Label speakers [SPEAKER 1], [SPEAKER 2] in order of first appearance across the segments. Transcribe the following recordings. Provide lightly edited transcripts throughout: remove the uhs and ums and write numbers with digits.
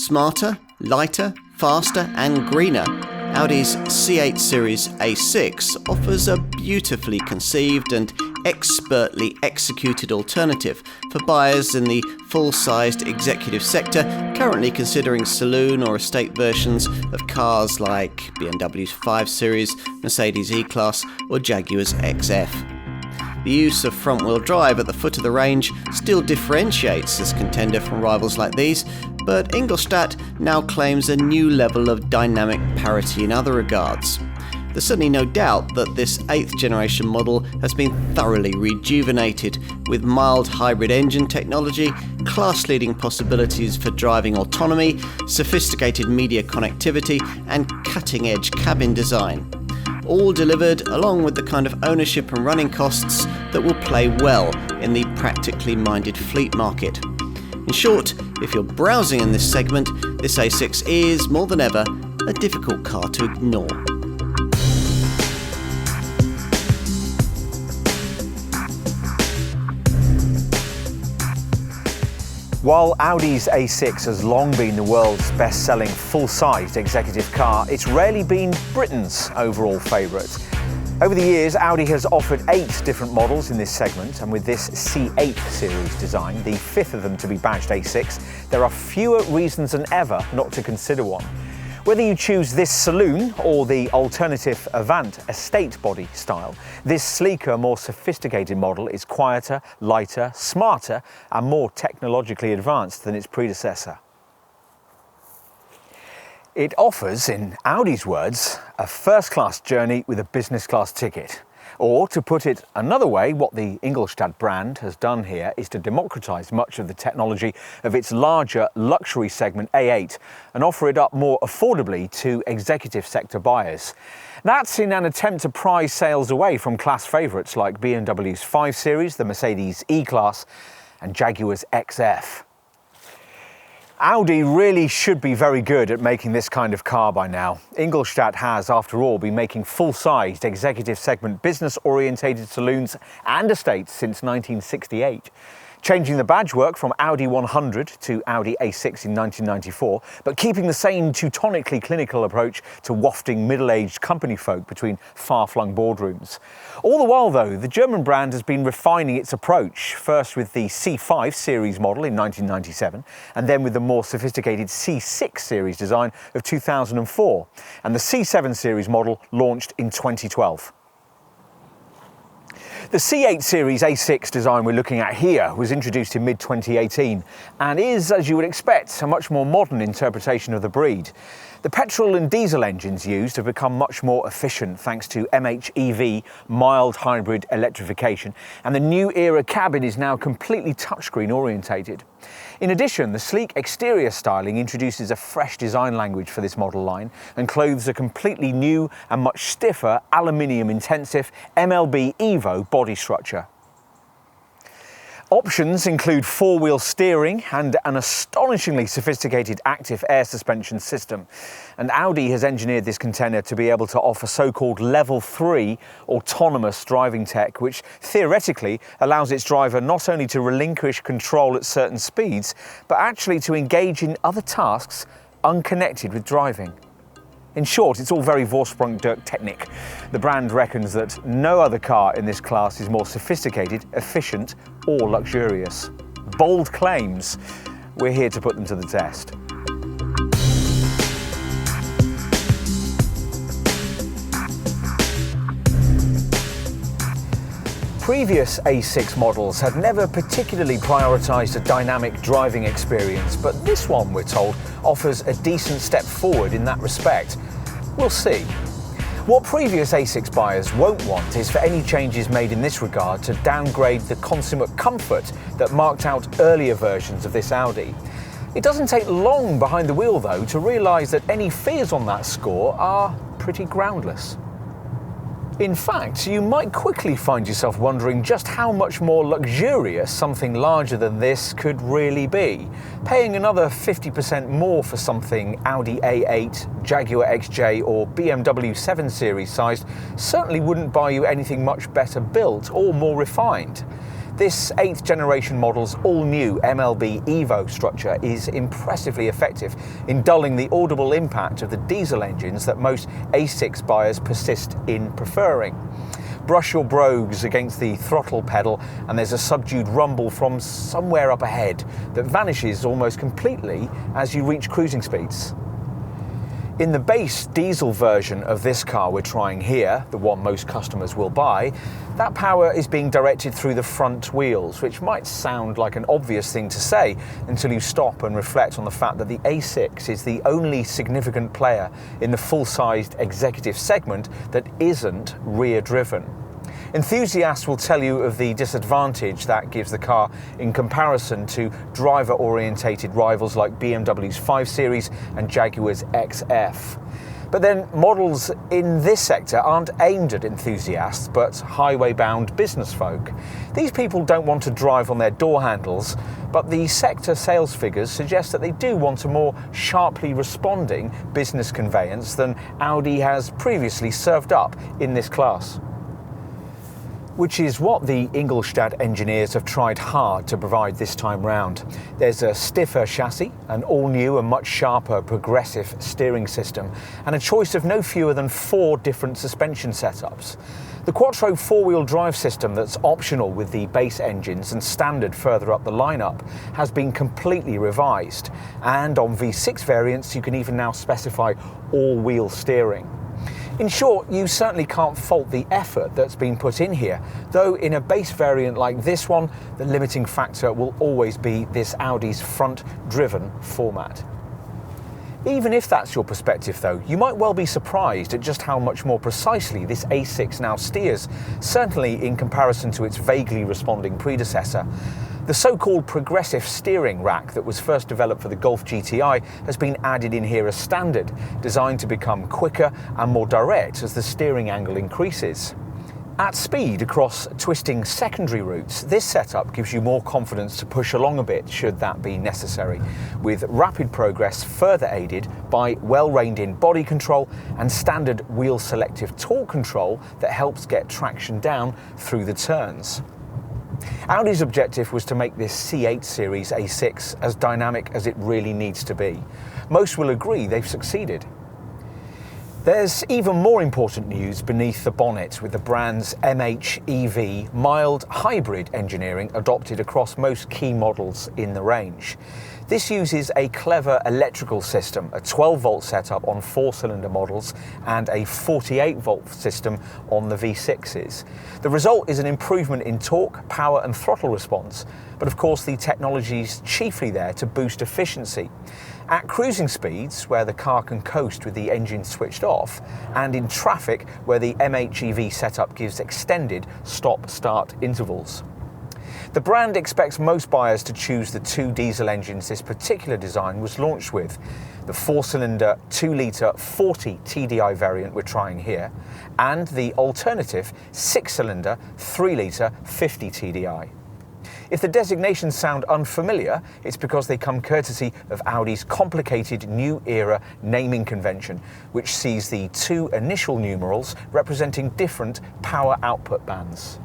[SPEAKER 1] Smarter, lighter, faster and greener, Audi's C8 Series A6 offers a beautifully conceived and expertly executed alternative for buyers in the full-sized executive sector currently considering saloon or estate versions of cars like BMW's 5 Series, Mercedes E-Class or Jaguar's XF. The use of front-wheel drive at the foot of the range still differentiates this contender from rivals like these, but Ingolstadt now claims a new level of dynamic parity in other regards. There's certainly no doubt that this 8th generation model has been thoroughly rejuvenated with mild hybrid engine technology, class-leading possibilities for driving autonomy, sophisticated media connectivity and cutting-edge cabin design. All delivered along with the kind of ownership and running costs that will play well in the practically minded fleet market. In short, if you're browsing in this segment, this A6 is, more than ever, a difficult car to ignore.
[SPEAKER 2] While Audi's A6 has long been the world's best-selling full-sized executive car, it's rarely been Britain's overall favourite. Over the years, Audi has offered 8 different models in this segment, and with this C8 series design, the 5th of them to be badged A6, there are fewer reasons than ever not to consider one. Whether you choose this saloon or the alternative Avant estate body style, this sleeker, more sophisticated model is quieter, lighter, smarter and more technologically advanced than its predecessor. It offers, in Audi's words, a first-class journey with a business-class ticket. Or, to put it another way, what the Ingolstadt brand has done here is to democratise much of the technology of its larger luxury segment A8 and offer it up more affordably to executive sector buyers. That's in an attempt to prize sales away from class favourites like BMW's 5 Series, the Mercedes E-Class and Jaguar's XF. Audi really should be very good at making this kind of car by now. Ingolstadt has, after all, been making full-sized executive segment business-orientated saloons and estates since 1968. Changing the badge work from Audi 100 to Audi A6 in 1994, but keeping the same teutonically clinical approach to wafting middle-aged company folk between far-flung boardrooms. All the while, though, the German brand has been refining its approach, first with the C5 series model in 1997, and then with the more sophisticated C6 series design of 2004, and the C7 series model launched in 2012. The C8 Series A6 design we're looking at here was introduced in mid-2018 and is, as you would expect, a much more modern interpretation of the breed. The petrol and diesel engines used have become much more efficient thanks to MHEV mild hybrid electrification, and the new era cabin is now completely touchscreen orientated. In addition, the sleek exterior styling introduces a fresh design language for this model line and clothes a completely new and much stiffer aluminium-intensive MLB Evo body structure. Options include 4-wheel steering and an astonishingly sophisticated active air suspension system. And Audi has engineered this contender to be able to offer so-called level 3 autonomous driving tech, which theoretically allows its driver not only to relinquish control at certain speeds, but actually to engage in other tasks unconnected with driving. In short, it's all very Vorsprung durch Technik. The brand reckons that no other car in this class is more sophisticated, efficient, or luxurious. Bold claims. We're here to put them to the test. Previous A6 models had never particularly prioritised a dynamic driving experience, but this one, we're told, offers a decent step forward in that respect. We'll see. What previous A6 buyers won't want is for any changes made in this regard to downgrade the consummate comfort that marked out earlier versions of this Audi. It doesn't take long behind the wheel, though, to realise that any fears on that score are pretty groundless. In fact, you might quickly find yourself wondering just how much more luxurious something larger than this could really be. Paying another 50% more for something Audi A8, Jaguar XJ or BMW 7 Series sized certainly wouldn't buy you anything much better built or more refined. This 8th generation model's all-new MLB Evo structure is impressively effective in dulling the audible impact of the diesel engines that most A6 buyers persist in preferring. Brush your brogues against the throttle pedal and there's a subdued rumble from somewhere up ahead that vanishes almost completely as you reach cruising speeds. In the base diesel version of this car we're trying here, the one most customers will buy, that power is being directed through the front wheels, which might sound like an obvious thing to say until you stop and reflect on the fact that the A6 is the only significant player in the full-sized executive segment that isn't rear-driven. Enthusiasts will tell you of the disadvantage that gives the car in comparison to driver-orientated rivals like BMW's 5 Series and Jaguar's XF. But then models in this sector aren't aimed at enthusiasts, but highway-bound business folk. These people don't want to drive on their door handles, but the sector sales figures suggest that they do want a more sharply responding business conveyance than Audi has previously served up in this class. Which is what the Ingolstadt engineers have tried hard to provide this time round. There's a stiffer chassis, an all-new and much sharper progressive steering system, and a choice of no fewer than 4 different suspension setups. The Quattro four-wheel drive system that's optional with the base engines and standard further up the lineup has been completely revised, and on V6 variants you can even now specify all-wheel steering. In short, you certainly can't fault the effort that's been put in here, though in a base variant like this one, the limiting factor will always be this Audi's front-driven format. Even if that's your perspective though, you might well be surprised at just how much more precisely this A6 now steers, certainly in comparison to its vaguely responding predecessor. The so-called progressive steering rack that was first developed for the Golf GTI has been added in here as standard, designed to become quicker and more direct as the steering angle increases. At speed across twisting secondary routes, this setup gives you more confidence to push along a bit should that be necessary, with rapid progress further aided by well-reined-in body control and standard wheel-selective torque control that helps get traction down through the turns. Audi's objective was to make this C8 series A6 as dynamic as it really needs to be. Most will agree they've succeeded. There's even more important news beneath the bonnet, with the brand's MHEV mild hybrid engineering adopted across most key models in the range. This uses a clever electrical system, a 12-volt setup on 4-cylinder models and a 48-volt system on the V6s. The result is an improvement in torque, power and throttle response, but of course the technology's chiefly there to boost efficiency. At cruising speeds, where the car can coast with the engine switched off, and in traffic, where the MHEV setup gives extended stop-start intervals. The brand expects most buyers to choose the 2 diesel engines this particular design was launched with, the 4-cylinder 2-litre 40 TDI variant we're trying here, and the alternative 6-cylinder 3-litre 50 TDI. If the designations sound unfamiliar, it's because they come courtesy of Audi's complicated new era naming convention, which sees the 2 initial numerals representing different power output bands.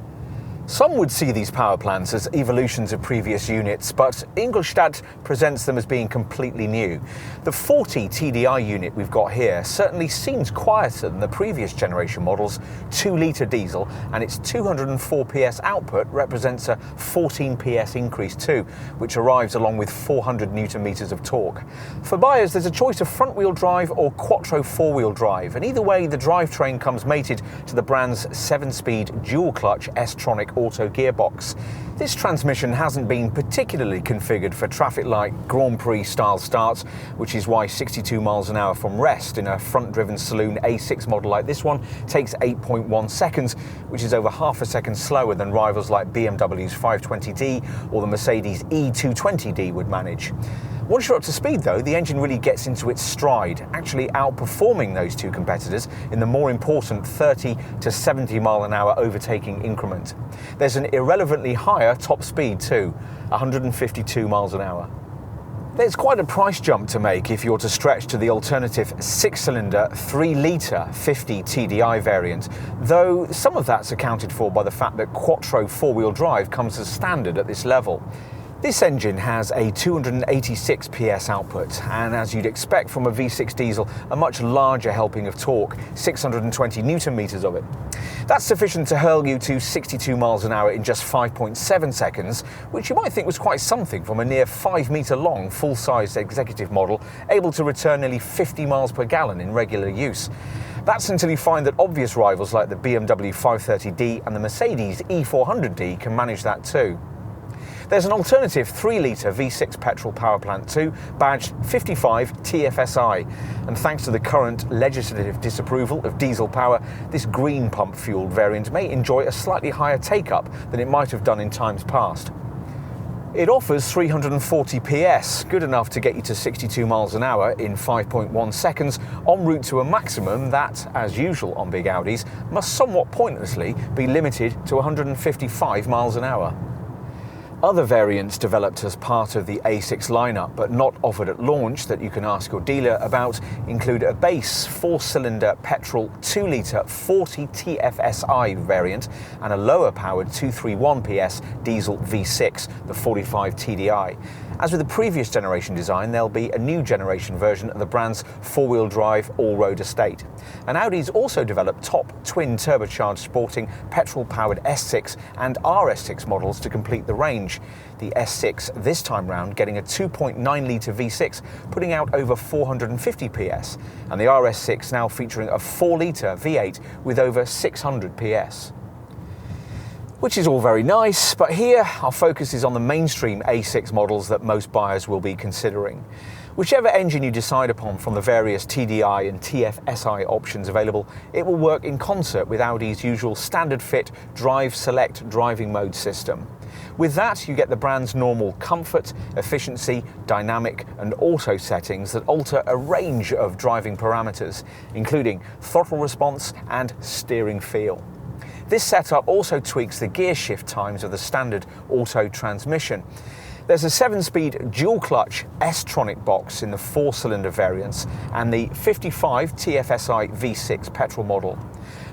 [SPEAKER 2] Some would see these power plants as evolutions of previous units, but Ingolstadt presents them as being completely new. The 40 TDI unit we've got here certainly seems quieter than the previous generation model's 2-litre diesel, and its 204 PS output represents a 14 PS increase too, which arrives along with 400 Nm of torque. For buyers, there's a choice of front-wheel drive or Quattro 4-wheel drive, and either way the drivetrain comes mated to the brand's 7-speed dual-clutch S-tronic auto gearbox. This transmission hasn't been particularly configured for traffic like Grand Prix style starts, which is why 62 miles an hour from rest in a front-driven saloon A6 model like this one takes 8.1 seconds, which is over half a second slower than rivals like BMW's 520D or the Mercedes E220D would manage. Once you're up to speed though, the engine really gets into its stride, actually outperforming those 2 competitors in the more important 30 to 70 mile an hour overtaking increment. There's an irrelevantly higher top speed too, 152 miles an hour. There's quite a price jump to make if you're to stretch to the alternative 6-cylinder 3-litre 50 TDI variant, though some of that's accounted for by the fact that Quattro 4-wheel drive comes as standard at this level. This engine has a 286 PS output, and as you'd expect from a V6 diesel, a much larger helping of torque, 620 Newton meters of it. That's sufficient to hurl you to 62 miles an hour in just 5.7 seconds, which you might think was quite something from a near 5-meter long full-sized executive model, able to return nearly 50 miles per gallon in regular use. That's until you find that obvious rivals like the BMW 530d and the Mercedes E400d can manage that too. There's an alternative 3-litre V6 petrol power plant too, badged 55 TFSI, and thanks to the current legislative disapproval of diesel power, this green pump-fueled variant may enjoy a slightly higher take-up than it might have done in times past. It offers 340 PS, good enough to get you to 62 miles an hour in 5.1 seconds, en route to a maximum that, as usual on big Audis, must somewhat pointlessly be limited to 155 miles an hour. Other variants developed as part of the A6 lineup but not offered at launch that you can ask your dealer about include a base 4-cylinder petrol 2-litre 40 TFSI variant and a lower powered 231 PS diesel V6, the 45 TDI. As with the previous generation design, there'll be a new generation version of the brand's 4-wheel drive all-road estate. And Audi's also developed top twin turbocharged sporting petrol-powered S6 and RS6 models to complete the range. The S6 this time round getting a 2.9-litre V6, putting out over 450 PS, and the RS6 now featuring a 4-litre V8 with over 600 PS. Which is all very nice, but here our focus is on the mainstream A6 models that most buyers will be considering. Whichever engine you decide upon from the various TDI and TFSI options available, it will work in concert with Audi's usual standard fit Drive Select driving mode system. With that, you get the brand's normal comfort, efficiency, dynamic and auto settings that alter a range of driving parameters, including throttle response and steering feel. This setup also tweaks the gear shift times of the standard auto transmission. There's a 7-speed dual-clutch S-tronic box in the 4-cylinder variants and the 55 TFSI V6 petrol model,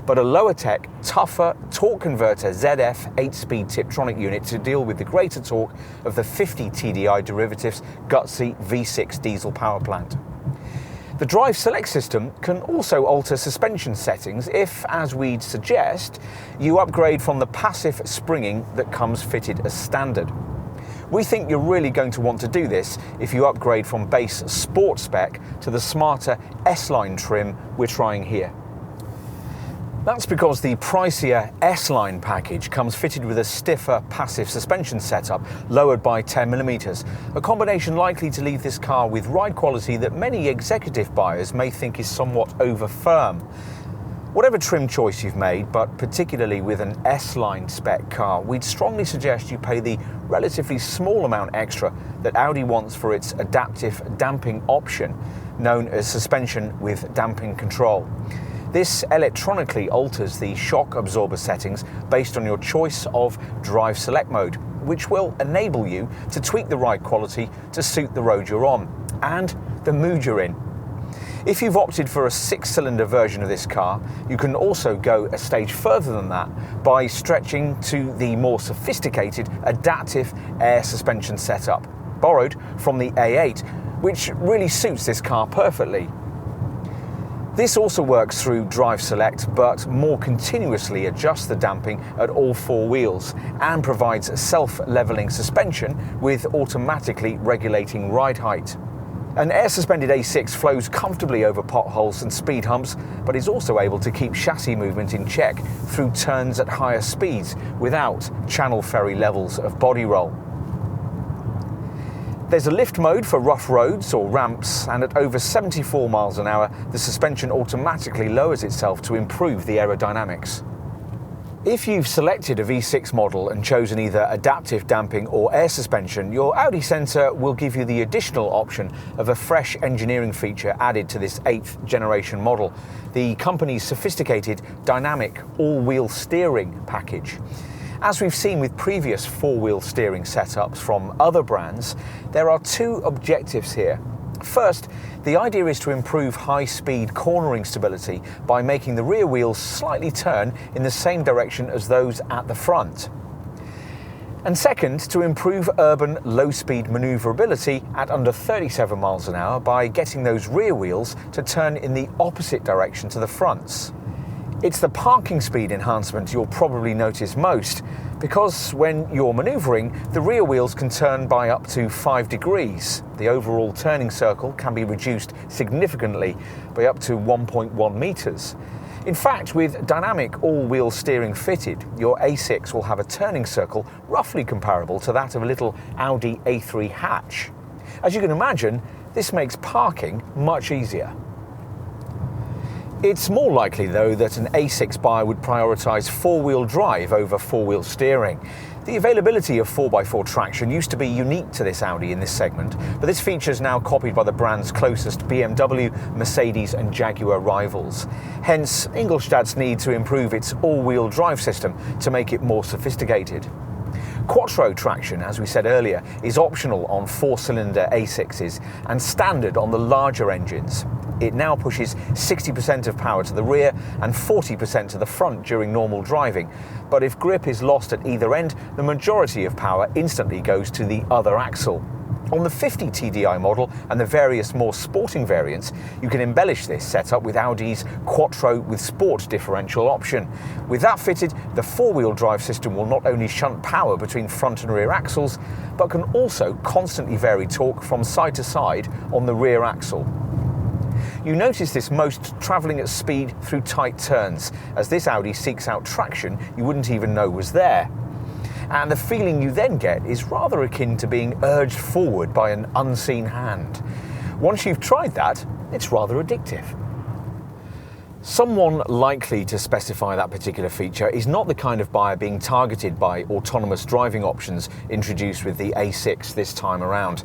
[SPEAKER 2] but a lower-tech, tougher torque converter ZF 8-speed Tiptronic unit to deal with the greater torque of the 50 TDI derivative's gutsy V6 diesel power plant. The Drive Select system can also alter suspension settings if, as we'd suggest, you upgrade from the passive springing that comes fitted as standard. We think you're really going to want to do this if you upgrade from base Sport spec to the smarter S-Line trim we're trying here. That's because the pricier S-Line package comes fitted with a stiffer passive suspension setup, lowered by 10mm, a combination likely to leave this car with ride quality that many executive buyers may think is somewhat over-firm. Whatever trim choice you've made, but particularly with an S-Line spec car, we'd strongly suggest you pay the relatively small amount extra that Audi wants for its adaptive damping option, known as suspension with damping control. This electronically alters the shock absorber settings based on your choice of Drive Select mode, which will enable you to tweak the ride quality to suit the road you're on and the mood you're in. If you've opted for a 6-cylinder version of this car, you can also go a stage further than that by stretching to the more sophisticated adaptive air suspension setup, borrowed from the A8, which really suits this car perfectly. This also works through Drive Select, but more continuously adjusts the damping at all 4 wheels and provides self-leveling suspension with automatically regulating ride height. An air-suspended A6 flows comfortably over potholes and speed humps, but is also able to keep chassis movement in check through turns at higher speeds without channel ferry levels of body roll. There's a lift mode for rough roads or ramps, and at over 74 miles an hour, the suspension automatically lowers itself to improve the aerodynamics. If you've selected a V6 model and chosen either adaptive damping or air suspension, your Audi Centre will give you the additional option of a fresh engineering feature added to this 8th generation model, the company's sophisticated dynamic all-wheel steering package. As we've seen with previous four-wheel steering setups from other brands, there are two objectives here. First, the idea is to improve high-speed cornering stability by making the rear wheels slightly turn in the same direction as those at the front. And second, to improve urban low-speed manoeuvrability at under 37 miles an hour by getting those rear wheels to turn in the opposite direction to the fronts. It's the parking speed enhancement you'll probably notice most, because when you're manoeuvring, the rear wheels can turn by up to 5 degrees. The overall turning circle can be reduced significantly by up to 1.1 meters. In fact, with dynamic all-wheel steering fitted, your A6 will have a turning circle roughly comparable to that of a little Audi A3 hatch. As you can imagine, this makes parking much easier. It's more likely, though, that an A6 buyer would prioritise four-wheel drive over four-wheel steering. The availability of 4x4 traction used to be unique to this Audi in this segment, but this feature is now copied by the brand's closest BMW, Mercedes and Jaguar rivals. Hence, Ingolstadt's need to improve its all-wheel drive system to make it more sophisticated. Quattro traction, as we said earlier, is optional on four-cylinder A6s and standard on the larger engines. It now pushes 60% of power to the rear and 40% to the front during normal driving, but if grip is lost at either end, the majority of power instantly goes to the other axle. On the 50 TDI model and the various more sporting variants, you can embellish this setup with Audi's Quattro with Sport differential option. With that fitted, the four-wheel drive system will not only shunt power between front and rear axles, but can also constantly vary torque from side to side on the rear axle. You notice this most travelling at speed through tight turns, as this Audi seeks out traction you wouldn't even know was there. And the feeling you then get is rather akin to being urged forward by an unseen hand. Once you've tried that, it's rather addictive. Someone likely to specify that particular feature is not the kind of buyer being targeted by autonomous driving options introduced with the A6 this time around.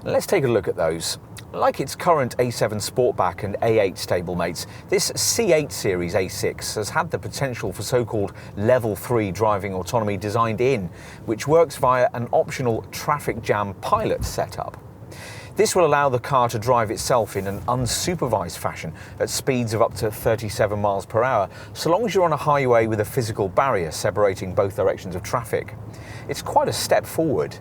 [SPEAKER 2] Let's take a look at those. Like its current A7 Sportback and A8 stablemates, this C8 series A6 has had the potential for so-called Level 3 driving autonomy designed in, which works via an optional traffic jam pilot setup. This will allow the car to drive itself in an unsupervised fashion at speeds of up to 37 miles per hour, so long as you're on a highway with a physical barrier separating both directions of traffic. It's quite a step forward.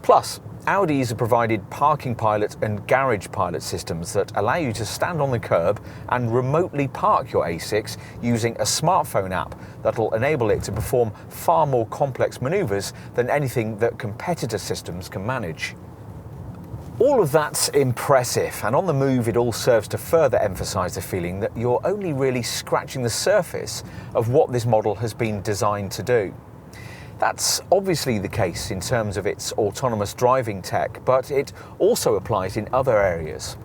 [SPEAKER 2] Plus, Audis have provided parking pilot and garage pilot systems that allow you to stand on the curb and remotely park your A6 using a smartphone app that'll enable it to perform far more complex manoeuvres than anything that competitor systems can manage. All of that's impressive, and on the move it all serves to further emphasise the feeling that you're only really scratching the surface of what this model has been designed to do. That's obviously the case in terms of its autonomous driving tech, but it also applies in other areas.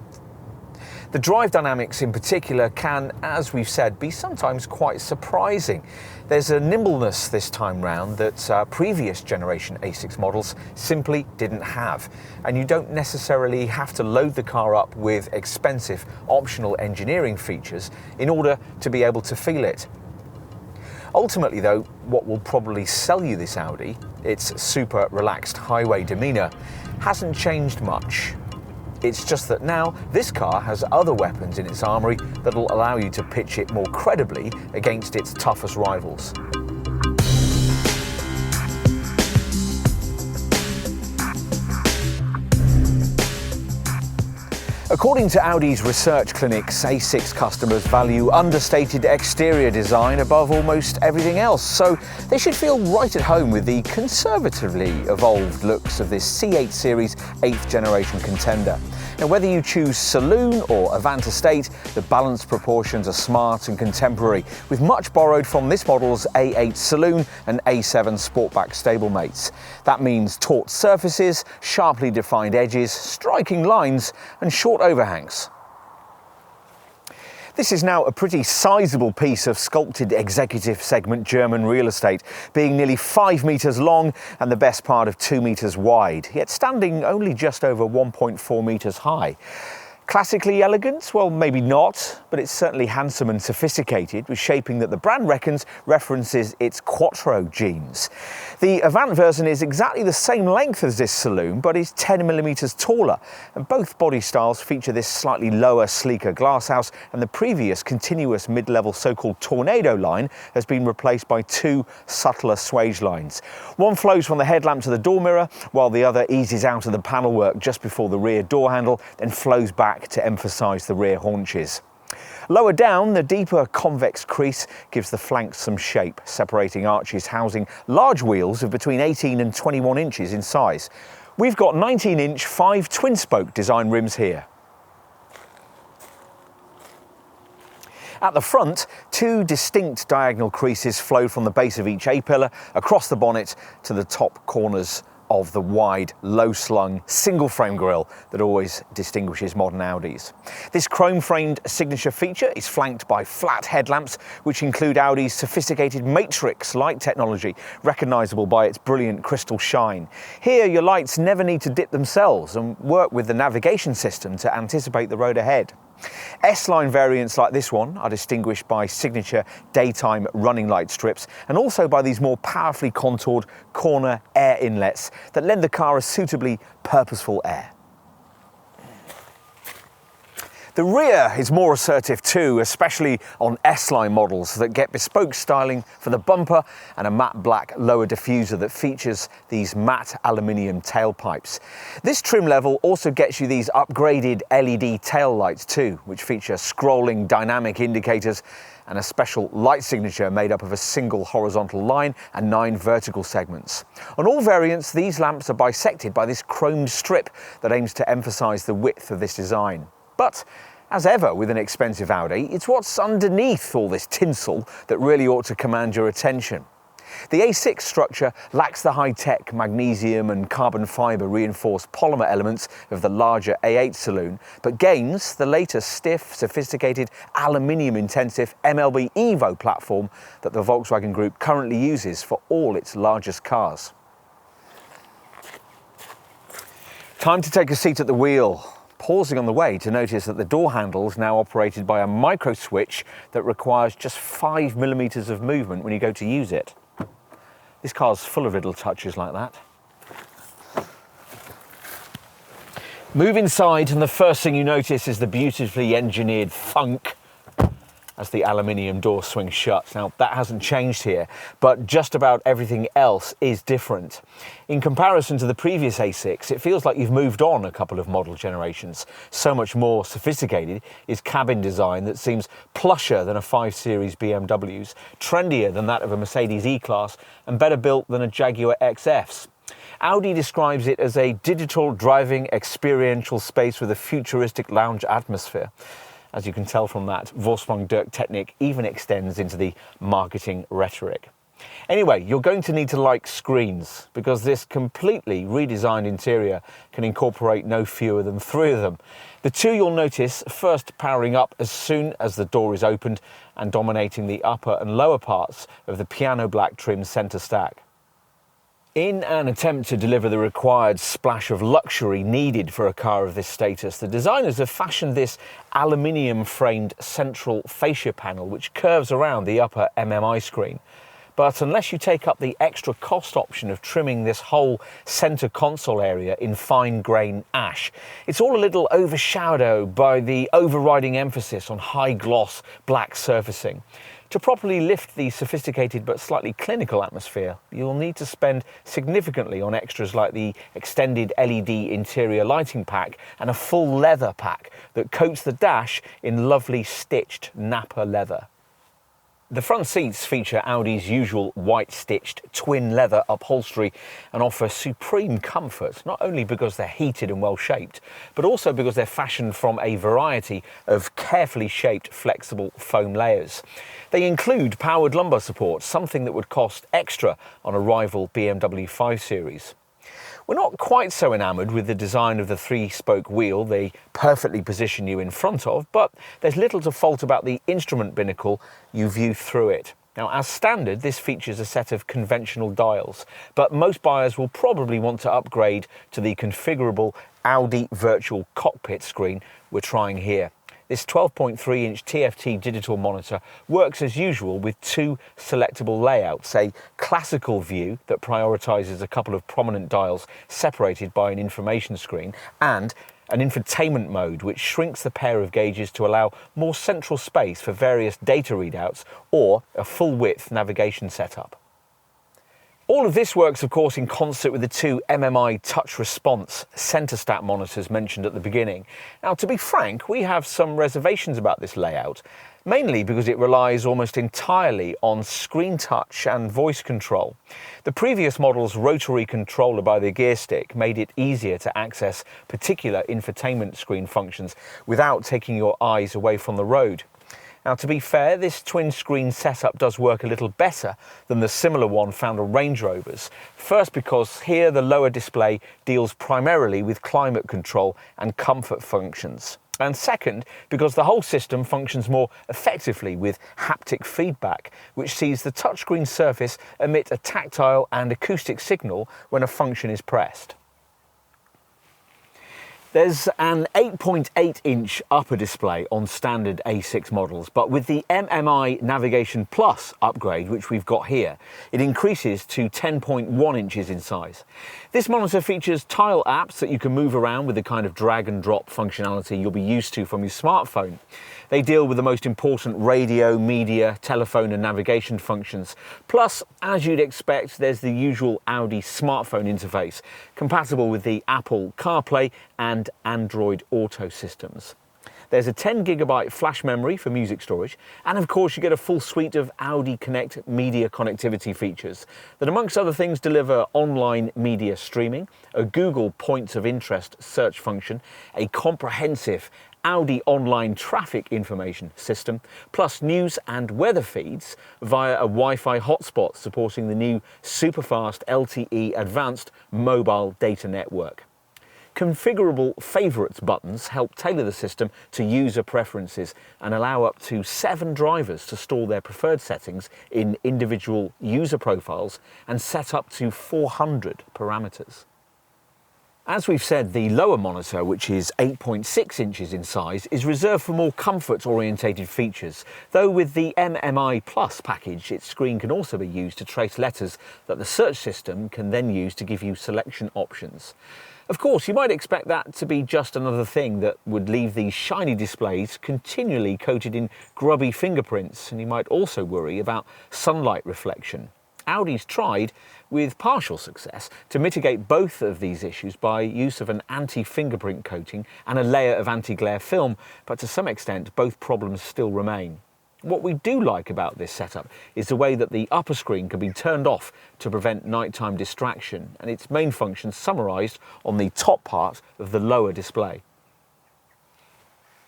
[SPEAKER 2] The drive dynamics in particular can, as we've said, be sometimes quite surprising. There's a nimbleness this time round that previous generation A6 models simply didn't have, and you don't necessarily have to load the car up with expensive optional engineering features in order to be able to feel it. Ultimately though, what will probably sell you this Audi, its super relaxed highway demeanour, hasn't changed much. It's just that now this car has other weapons in its armoury that'll allow you to pitch it more credibly against its toughest rivals. According to Audi's research clinics, A6 customers value understated exterior design above almost everything else, so they should feel right at home with the conservatively evolved looks of this C8 series 8th generation contender. Now, whether you choose saloon or Avant Estate, the balanced proportions are smart and contemporary, with much borrowed from this model's A8 Saloon and A7 Sportback stablemates. That means taut surfaces, sharply defined edges, striking lines and short overhangs. This is now a pretty sizable piece of sculpted executive segment German real estate, being nearly 5 metres long and the best part of 2 metres wide, yet standing only just over 1.4 metres high. Classically elegant? Well, maybe not, but it's certainly handsome and sophisticated, with shaping that the brand reckons references its Quattro genes. The Avant version is exactly the same length as this saloon, but is 10mm taller, and both body styles feature this slightly lower, sleeker glasshouse, and the previous continuous mid-level so-called tornado line has been replaced by two subtler swage lines. One flows from the headlamp to the door mirror, while the other eases out of the panelwork just before the rear door handle, then flows back to emphasise the rear haunches. Lower down, the deeper convex crease gives the flanks some shape, separating arches housing large wheels of between 18 and 21 inches in size. We've got 19-inch 5 twin-spoke design rims here. At the front, two distinct diagonal creases flow from the base of each A-pillar across the bonnet to the top corners of the wide, low-slung, single-frame grille that always distinguishes modern Audis. This chrome-framed signature feature is flanked by flat headlamps, which include Audi's sophisticated matrix light technology, recognisable by its brilliant crystal shine. Here, your lights never need to dip themselves and work with the navigation system to anticipate the road ahead. S-line variants like this one are distinguished by signature daytime running light strips and also by these more powerfully contoured corner air inlets that lend the car a suitably purposeful air. The rear is more assertive too, especially on S-line models that get bespoke styling for the bumper and a matte black lower diffuser that features these matte aluminium tailpipes. This trim level also gets you these upgraded LED tail lights too, which feature scrolling dynamic indicators and a special light signature made up of a single horizontal line and 9 vertical segments. On all variants, these lamps are bisected by this chromed strip that aims to emphasise the width of this design. But, as ever with an expensive Audi, it's what's underneath all this tinsel that really ought to command your attention. The A6 structure lacks the high-tech magnesium and carbon fibre reinforced polymer elements of the larger A8 saloon, but gains the latest stiff, sophisticated, aluminium-intensive MLB Evo platform that the Volkswagen Group currently uses for all its largest cars. Time to take a seat at the wheel, pausing on the way to notice that the door handle is now operated by a micro switch that requires just 5mm of movement when you go to use it. This car's full of little touches like that. Move inside and the first thing you notice is the beautifully engineered thunk as the aluminium door swings shut. Now, that hasn't changed here, but just about everything else is different. In comparison to the previous A6, it feels like you've moved on a couple of model generations. So much more sophisticated is cabin design that seems plusher than a 5 Series BMW's, trendier than that of a Mercedes E-Class, and better built than a Jaguar XF's. Audi describes it as a digital driving experiential space with a futuristic lounge atmosphere. As you can tell from that, Vorsprung durch Technik even extends into the marketing rhetoric. Anyway, you're going to need to like screens, because this completely redesigned interior can incorporate no fewer than 3 of them. The 2 you'll notice first powering up as soon as the door is opened and dominating the upper and lower parts of the piano black trim centre stack. In an attempt to deliver the required splash of luxury needed for a car of this status, the designers have fashioned this aluminium-framed central fascia panel which curves around the upper MMI screen. But unless you take up the extra cost option of trimming this whole centre console area in fine-grain ash, it's all a little overshadowed by the overriding emphasis on high-gloss black surfacing. To properly lift the sophisticated but slightly clinical atmosphere, you'll need to spend significantly on extras like the extended LED interior lighting pack and a full leather pack that coats the dash in lovely stitched Napa leather. The front seats feature Audi's usual white-stitched twin leather upholstery and offer supreme comfort, not only because they're heated and well-shaped, but also because they're fashioned from a variety of carefully shaped flexible foam layers. They include powered lumbar support, something that would cost extra on a rival BMW 5 Series. We're not quite so enamoured with the design of the 3-spoke wheel they perfectly position you in front of, but there's little to fault about the instrument binnacle you view through it. Now, as standard, this features a set of conventional dials, but most buyers will probably want to upgrade to the configurable Audi virtual cockpit screen we're trying here. This 12.3-inch TFT digital monitor works as usual with two selectable layouts, a classical view that prioritises a couple of prominent dials separated by an information screen, and an infotainment mode which shrinks the pair of gauges to allow more central space for various data readouts or a full-width navigation setup. All of this works, of course, in concert with the two MMI touch response centre-stat monitors mentioned at the beginning. Now, to be frank, we have some reservations about this layout, mainly because it relies almost entirely on screen touch and voice control. The previous model's rotary controller by the gear stick made it easier to access particular infotainment screen functions without taking your eyes away from the road. Now, to be fair, this twin screen setup does work a little better than the similar one found on Range Rovers. First, because here the lower display deals primarily with climate control and comfort functions. And second, because the whole system functions more effectively with haptic feedback, which sees the touchscreen surface emit a tactile and acoustic signal when a function is pressed. There's an 8.8-inch upper display on standard A6 models, but with the MMI Navigation Plus upgrade, which we've got here, it increases to 10.1 inches in size. This monitor features tile apps that you can move around with the kind of drag and drop functionality you'll be used to from your smartphone. They deal with the most important radio, media, telephone and navigation functions. Plus, as you'd expect, there's the usual Audi smartphone interface, compatible with the Apple CarPlay and Android Auto systems. There's a 10GB flash memory for music storage, and of course you get a full suite of Audi Connect media connectivity features that, amongst other things, deliver online media streaming, a Google Points of Interest search function, a comprehensive Audi online traffic information system, plus news and weather feeds via a Wi-Fi hotspot supporting the new superfast LTE advanced mobile data network. Configurable Favorites buttons help tailor the system to user preferences and allow up to 7 drivers to store their preferred settings in individual user profiles and set up to 400 parameters. As we've said, the lower monitor, which is 8.6 inches in size, is reserved for more comfort-orientated features, though with the MMI Plus package, its screen can also be used to trace letters that the search system can then use to give you selection options. Of course, you might expect that to be just another thing that would leave these shiny displays continually coated in grubby fingerprints, and you might also worry about sunlight reflection. Audi's tried, with partial success, to mitigate both of these issues by use of an anti-fingerprint coating and a layer of anti-glare film, but to some extent both problems still remain. What we do like about this setup is the way that the upper screen can be turned off to prevent nighttime distraction, and its main functions summarised on the top part of the lower display.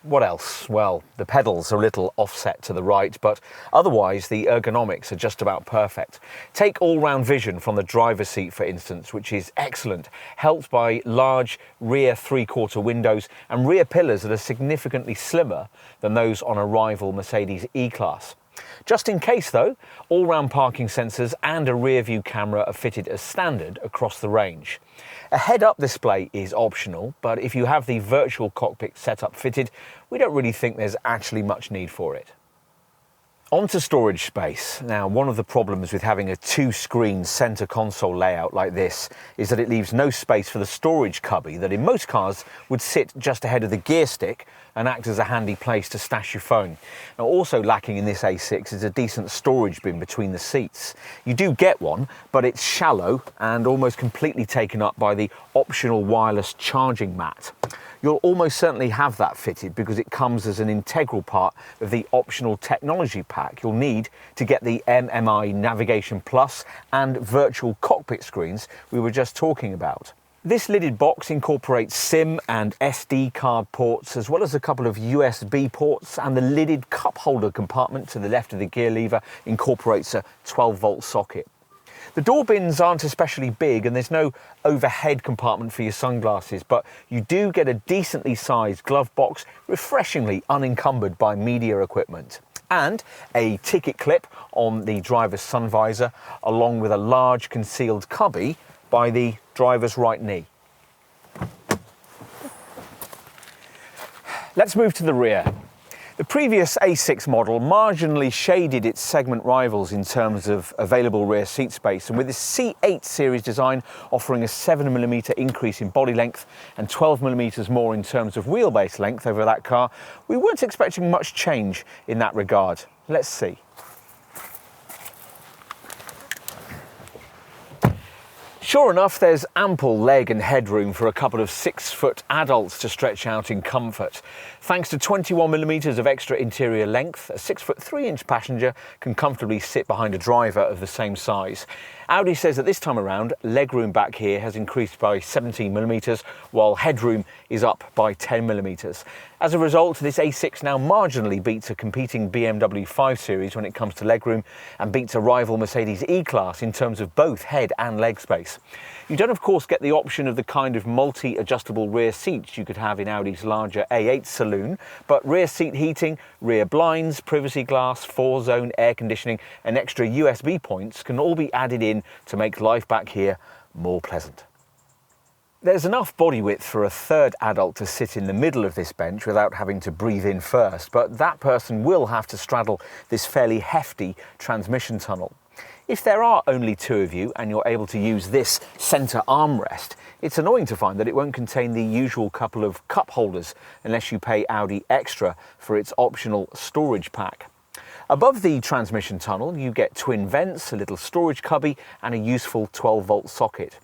[SPEAKER 2] What else? Well, the pedals are a little offset to the right, but otherwise the ergonomics are just about perfect. Take all-round vision from the driver's seat, for instance, which is excellent, helped by large rear three-quarter windows and rear pillars that are significantly slimmer than those on a rival Mercedes E-Class. Just in case though, all-round parking sensors and a rear-view camera are fitted as standard across the range. A head-up display is optional, but if you have the virtual cockpit setup fitted, we don't really think there's actually much need for it. On to storage space. Now, one of the problems with having a two-screen centre console layout like this is that it leaves no space for the storage cubby that in most cars would sit just ahead of the gear stick and act as a handy place to stash your phone. Now, also lacking in this A6 is a decent storage bin between the seats. You do get one, but it's shallow and almost completely taken up by the optional wireless charging mat. You'll almost certainly have that fitted because it comes as an integral part of the optional technology pack you'll need to get the MMI Navigation Plus and virtual cockpit screens we were just talking about. This lidded box incorporates SIM and SD card ports, as well as a couple of USB ports, and the lidded cup holder compartment to the left of the gear lever incorporates a 12-volt socket. The door bins aren't especially big and there's no overhead compartment for your sunglasses, but you do get a decently sized glove box, refreshingly unencumbered by media equipment. and a ticket clip on the driver's sun visor, along with a large concealed cubby by the driver's right knee. Let's move to the rear. The previous A6 model marginally shaded its segment rivals in terms of available rear seat space, and with this C8 series design offering a 7mm increase in body length and 12mm more in terms of wheelbase length over that car, we weren't expecting much change in that regard. Let's see. Sure enough, there's ample leg and headroom for a couple of 6-foot adults to stretch out in comfort. Thanks to 21mm of extra interior length, a 6'3" passenger can comfortably sit behind a driver of the same size. Audi says that this time around, legroom back here has increased by 17mm, while headroom is up by 10mm. As a result, this A6 now marginally beats a competing BMW 5 Series when it comes to legroom, and beats a rival Mercedes E-Class in terms of both head and leg space. You don't, of course, get the option of the kind of multi-adjustable rear seats you could have in Audi's larger A8 saloon, but rear seat heating, rear blinds, privacy glass, 4-zone air conditioning and extra USB points can all be added in to make life back here more pleasant. There's enough body width for a third adult to sit in the middle of this bench without having to breathe in first, but that person will have to straddle this fairly hefty transmission tunnel. If there are only two of you and you're able to use this centre armrest, it's annoying to find that it won't contain the usual couple of cup holders unless you pay Audi extra for its optional storage pack. Above the transmission tunnel, you get twin vents, a little storage cubby and a useful 12-volt socket.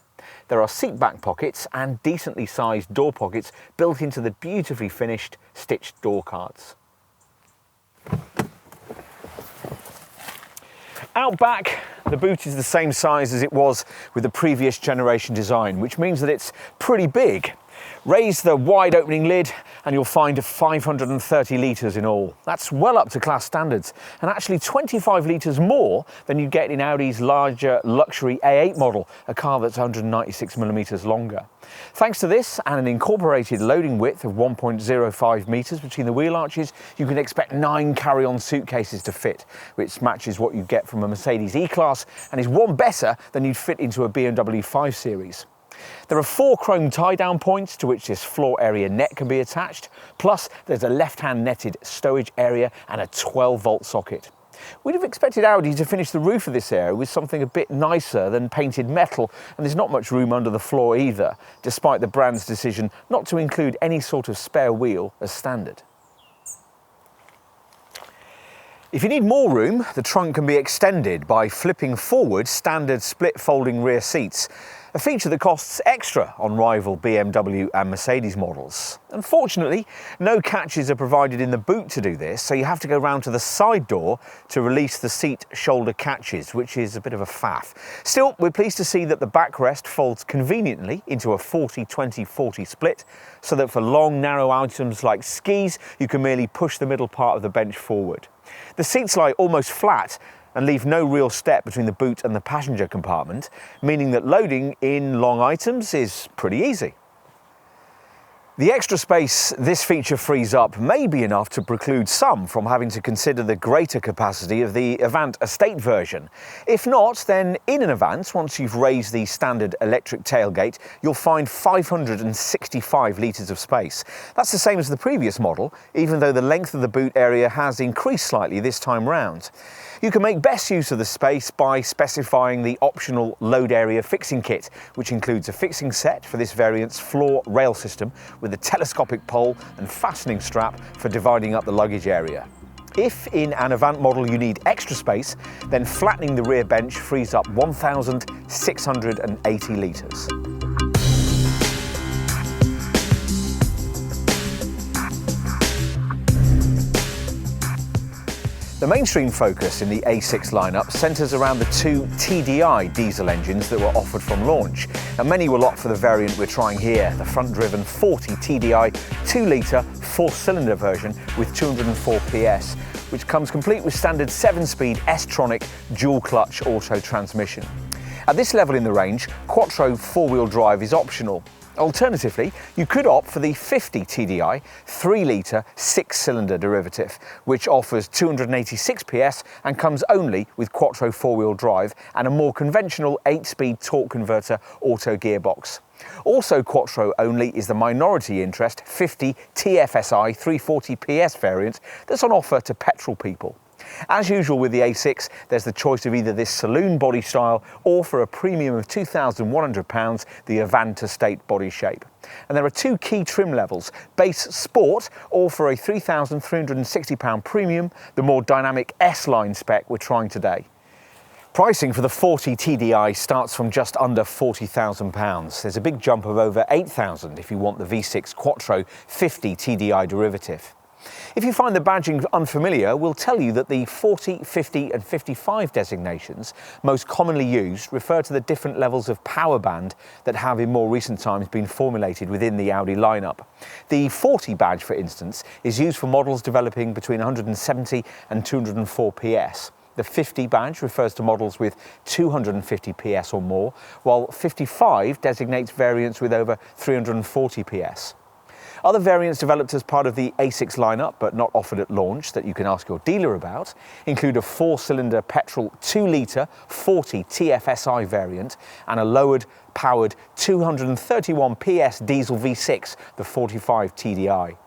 [SPEAKER 2] There are seat back pockets and decently sized door pockets built into the beautifully finished stitched door cards. Out back, the boot is the same size as it was with the previous generation design, which means that it's pretty big. Raise the wide opening lid and you'll find 530 litres in all. That's well up to class standards, and actually 25 litres more than you get in Audi's larger luxury A8 model, a car that's 196mm longer. Thanks to this and an incorporated loading width of 1.05 metres between the wheel arches, you can expect 9 carry-on suitcases to fit, which matches what you get from a Mercedes E-Class and is one better than you'd fit into a BMW 5 Series. There are 4 chrome tie-down points to which this floor area net can be attached, plus there's a left-hand netted stowage area and a 12-volt socket. We'd have expected Audi to finish the roof of this area with something a bit nicer than painted metal, and there's not much room under the floor either, despite the brand's decision not to include any sort of spare wheel as standard. If you need more room, the trunk can be extended by flipping forward standard split folding rear seats, a feature that costs extra on rival BMW and Mercedes models. Unfortunately, no catches are provided in the boot to do this, so you have to go round to the side door to release the seat shoulder catches, which is a bit of a faff. Still, we're pleased to see that the backrest folds conveniently into a 40-20-40 split, so that for long, narrow items like skis, you can merely push the middle part of the bench forward. The seats lie almost flat and leave no real step between the boot and the passenger compartment, meaning that loading in long items is pretty easy. The extra space this feature frees up may be enough to preclude some from having to consider the greater capacity of the Avant Estate version. If not, then in an Avant, once you've raised the standard electric tailgate, you'll find 565 litres of space. That's the same as the previous model, even though the length of the boot area has increased slightly this time round. You can make best use of the space by specifying the optional load area fixing kit, which includes a fixing set for this variant's floor rail system with a telescopic pole and fastening strap for dividing up the luggage area. If in an Avant model you need extra space, then flattening the rear bench frees up 1,680 litres. The mainstream focus in the A6 lineup centres around the 2 TDI diesel engines that were offered from launch. Now, many will opt for the variant we're trying here, the front-driven 40 TDI 2-litre 4-cylinder version with 204 PS, which comes complete with standard 7-speed S-tronic dual-clutch auto transmission. At this level in the range, Quattro four-wheel drive is optional. Alternatively, you could opt for the 50 TDI 3-litre 6-cylinder derivative, which offers 286 PS and comes only with Quattro four-wheel drive and a more conventional 8-speed torque converter auto gearbox. Also Quattro only is the minority interest 50 TFSI 340 PS variant that's on offer to petrol people. As usual with the A6, there's the choice of either this saloon body style or, for a premium of £2,100, the Avanta State body shape. And there are two key trim levels: base sport, or for a £3,360 premium, the more dynamic S-line spec we're trying today. Pricing for the 40 TDI starts from just under £40,000. There's a big jump of over £8,000 if you want the V6 Quattro 50 TDI derivative. If you find the badging unfamiliar, we'll tell you that the 40, 50 and 55 designations most commonly used refer to the different levels of power band that have in more recent times been formulated within the Audi lineup. The 40 badge, for instance, is used for models developing between 170 and 204 PS. The 50 badge refers to models with 250 PS or more, while 55 designates variants with over 340 PS. Other variants developed as part of the A6 lineup, but not offered at launch, that you can ask your dealer about, include a 4-cylinder petrol 2-litre 40 TFSI variant and a lowered, powered 231 PS diesel V6, the 45 TDI.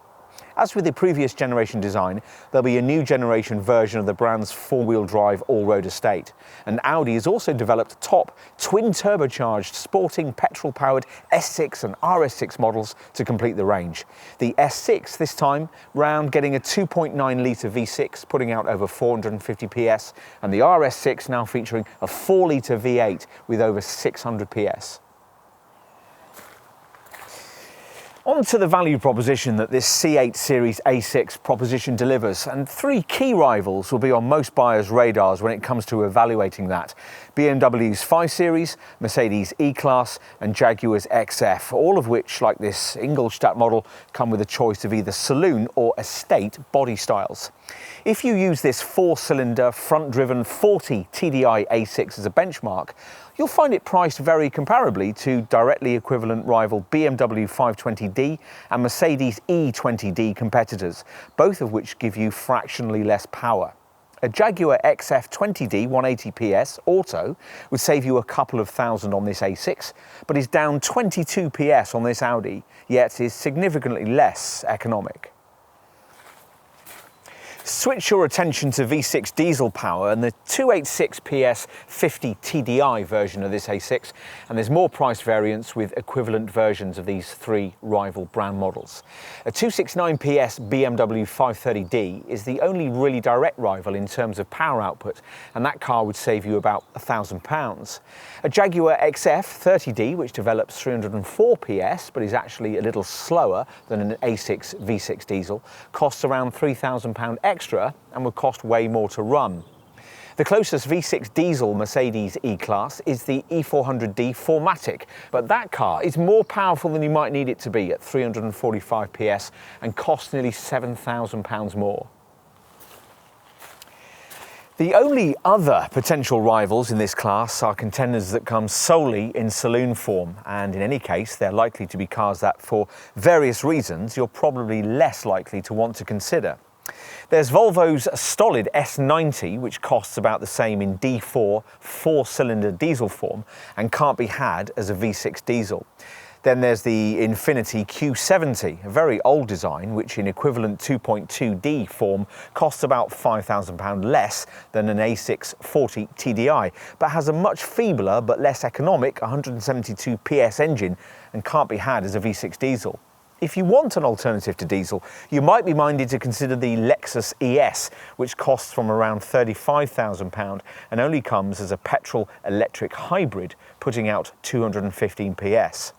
[SPEAKER 2] As with the previous generation design, there'll be a new generation version of the brand's four-wheel drive all-road estate. And Audi has also developed top twin-turbocharged sporting petrol-powered S6 and RS6 models to complete the range. The S6 this time round getting a 2.9-litre V6, putting out over 450 PS, and the RS6 now featuring a 4-litre V8 with over 600 PS. On to the value proposition that this C8 Series A6 proposition delivers, and three key rivals will be on most buyers' radars when it comes to evaluating that. BMW's 5 Series, Mercedes E-Class and Jaguar's XF, all of which, like this Ingolstadt model, come with a choice of either saloon or estate body styles. If you use this 4-cylinder, front-driven 40 TDI A6 as a benchmark, you'll find it priced very comparably to directly equivalent rival BMW 520d and Mercedes E20d competitors, both of which give you fractionally less power. A Jaguar XF 20d 180 PS auto would save you a couple of thousand on this A6, but is down 22 PS on this Audi, yet is significantly less economic. Switch your attention to V6 diesel power and the 286 PS 50 TDI version of this A6, and there's more price variance with equivalent versions of these three rival brand models. A 269 PS BMW 530d is the only really direct rival in terms of power output, and that car would save you about £1,000. A Jaguar XF 30d, which develops 304 PS but is actually a little slower than an A6 V6 diesel, costs around £3,000 extra and would cost way more to run. The closest V6 diesel Mercedes E-Class is the E400d 4MATIC, but that car is more powerful than you might need it to be at 345 PS and costs nearly £7,000 more. The only other potential rivals in this class are contenders that come solely in saloon form, and in any case they're likely to be cars that, for various reasons, you're probably less likely to want to consider. There's Volvo's stolid S90, which costs about the same in D4 4-cylinder diesel form and can't be had as a V6 diesel. Then there's the Infiniti Q70, a very old design, which in equivalent 2.2D form costs about £5,000 less than an A6 40 TDI, but has a much feebler but less economic 172 PS engine and can't be had as a V6 diesel. If you want an alternative to diesel, you might be minded to consider the Lexus ES, which costs from around £35,000 and only comes as a petrol-electric hybrid, putting out 215 PS.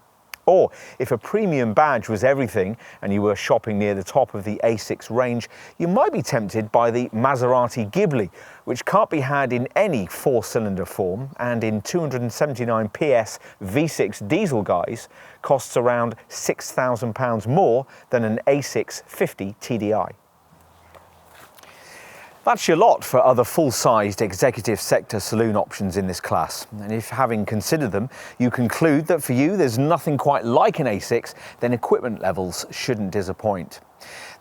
[SPEAKER 2] Or, if a premium badge was everything and you were shopping near the top of the A6 range, you might be tempted by the Maserati Ghibli, which can't be had in any 4-cylinder form and in 279 PS V6 diesel guise costs around £6,000 more than an A6 50 TDI. That's your lot for other full-sized executive sector saloon options in this class. And if, having considered them, you conclude that for you there's nothing quite like an A6, then equipment levels shouldn't disappoint.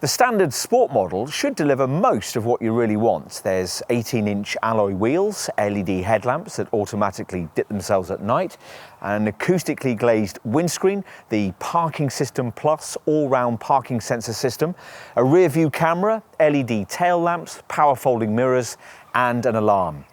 [SPEAKER 2] The standard sport model should deliver most of what you really want. There's 18-inch alloy wheels, LED headlamps that automatically dip themselves at night, an acoustically glazed windscreen, the Parking System Plus all-round parking sensor system, a rear view camera, LED tail lamps, power folding mirrors and an alarm.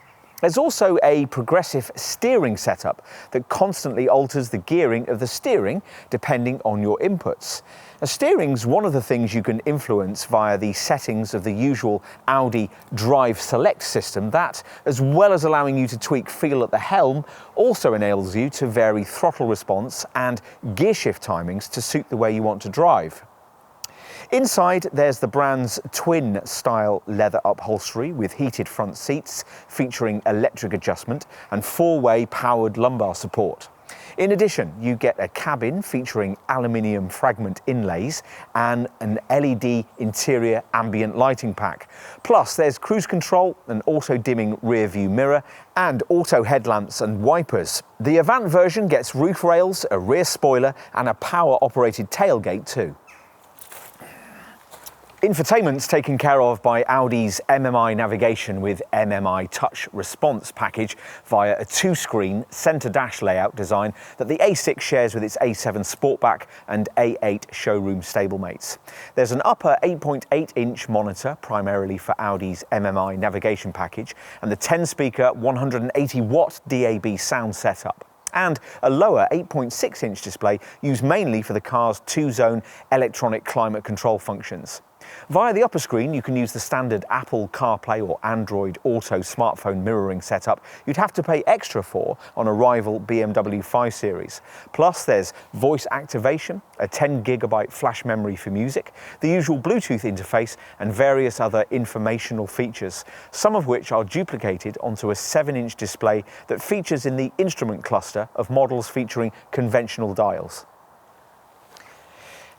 [SPEAKER 2] There's also a progressive steering setup that constantly alters the gearing of the steering depending on your inputs. Now, steering's one of the things you can influence via the settings of the usual Audi Drive Select system that, as well as allowing you to tweak feel at the helm, also enables you to vary throttle response and gear shift timings to suit the way you want to drive. Inside, there's the brand's twin-style leather upholstery with heated front seats featuring electric adjustment and four-way powered lumbar support. In addition, you get a cabin featuring aluminium fragment inlays and an LED interior ambient lighting pack. Plus, there's cruise control, an auto-dimming rear-view mirror, and auto headlamps and wipers. The Avant version gets roof rails, a rear spoiler, and a power-operated tailgate too. Infotainment's taken care of by Audi's MMI navigation with MMI Touch Response package via a two-screen centre dash layout design that the A6 shares with its A7 Sportback and A8 showroom stablemates. There's an upper 8.8-inch monitor, primarily for Audi's MMI navigation package, and the 10-speaker 180-watt DAB sound setup, and a lower 8.6-inch display used mainly for the car's two-zone electronic climate control functions. Via the upper screen, you can use the standard Apple CarPlay or Android Auto smartphone mirroring setup you'd have to pay extra for on a rival BMW 5 Series. Plus, there's voice activation, a 10GB flash memory for music, the usual Bluetooth interface, and various other informational features, some of which are duplicated onto a 7-inch display that features in the instrument cluster of models featuring conventional dials.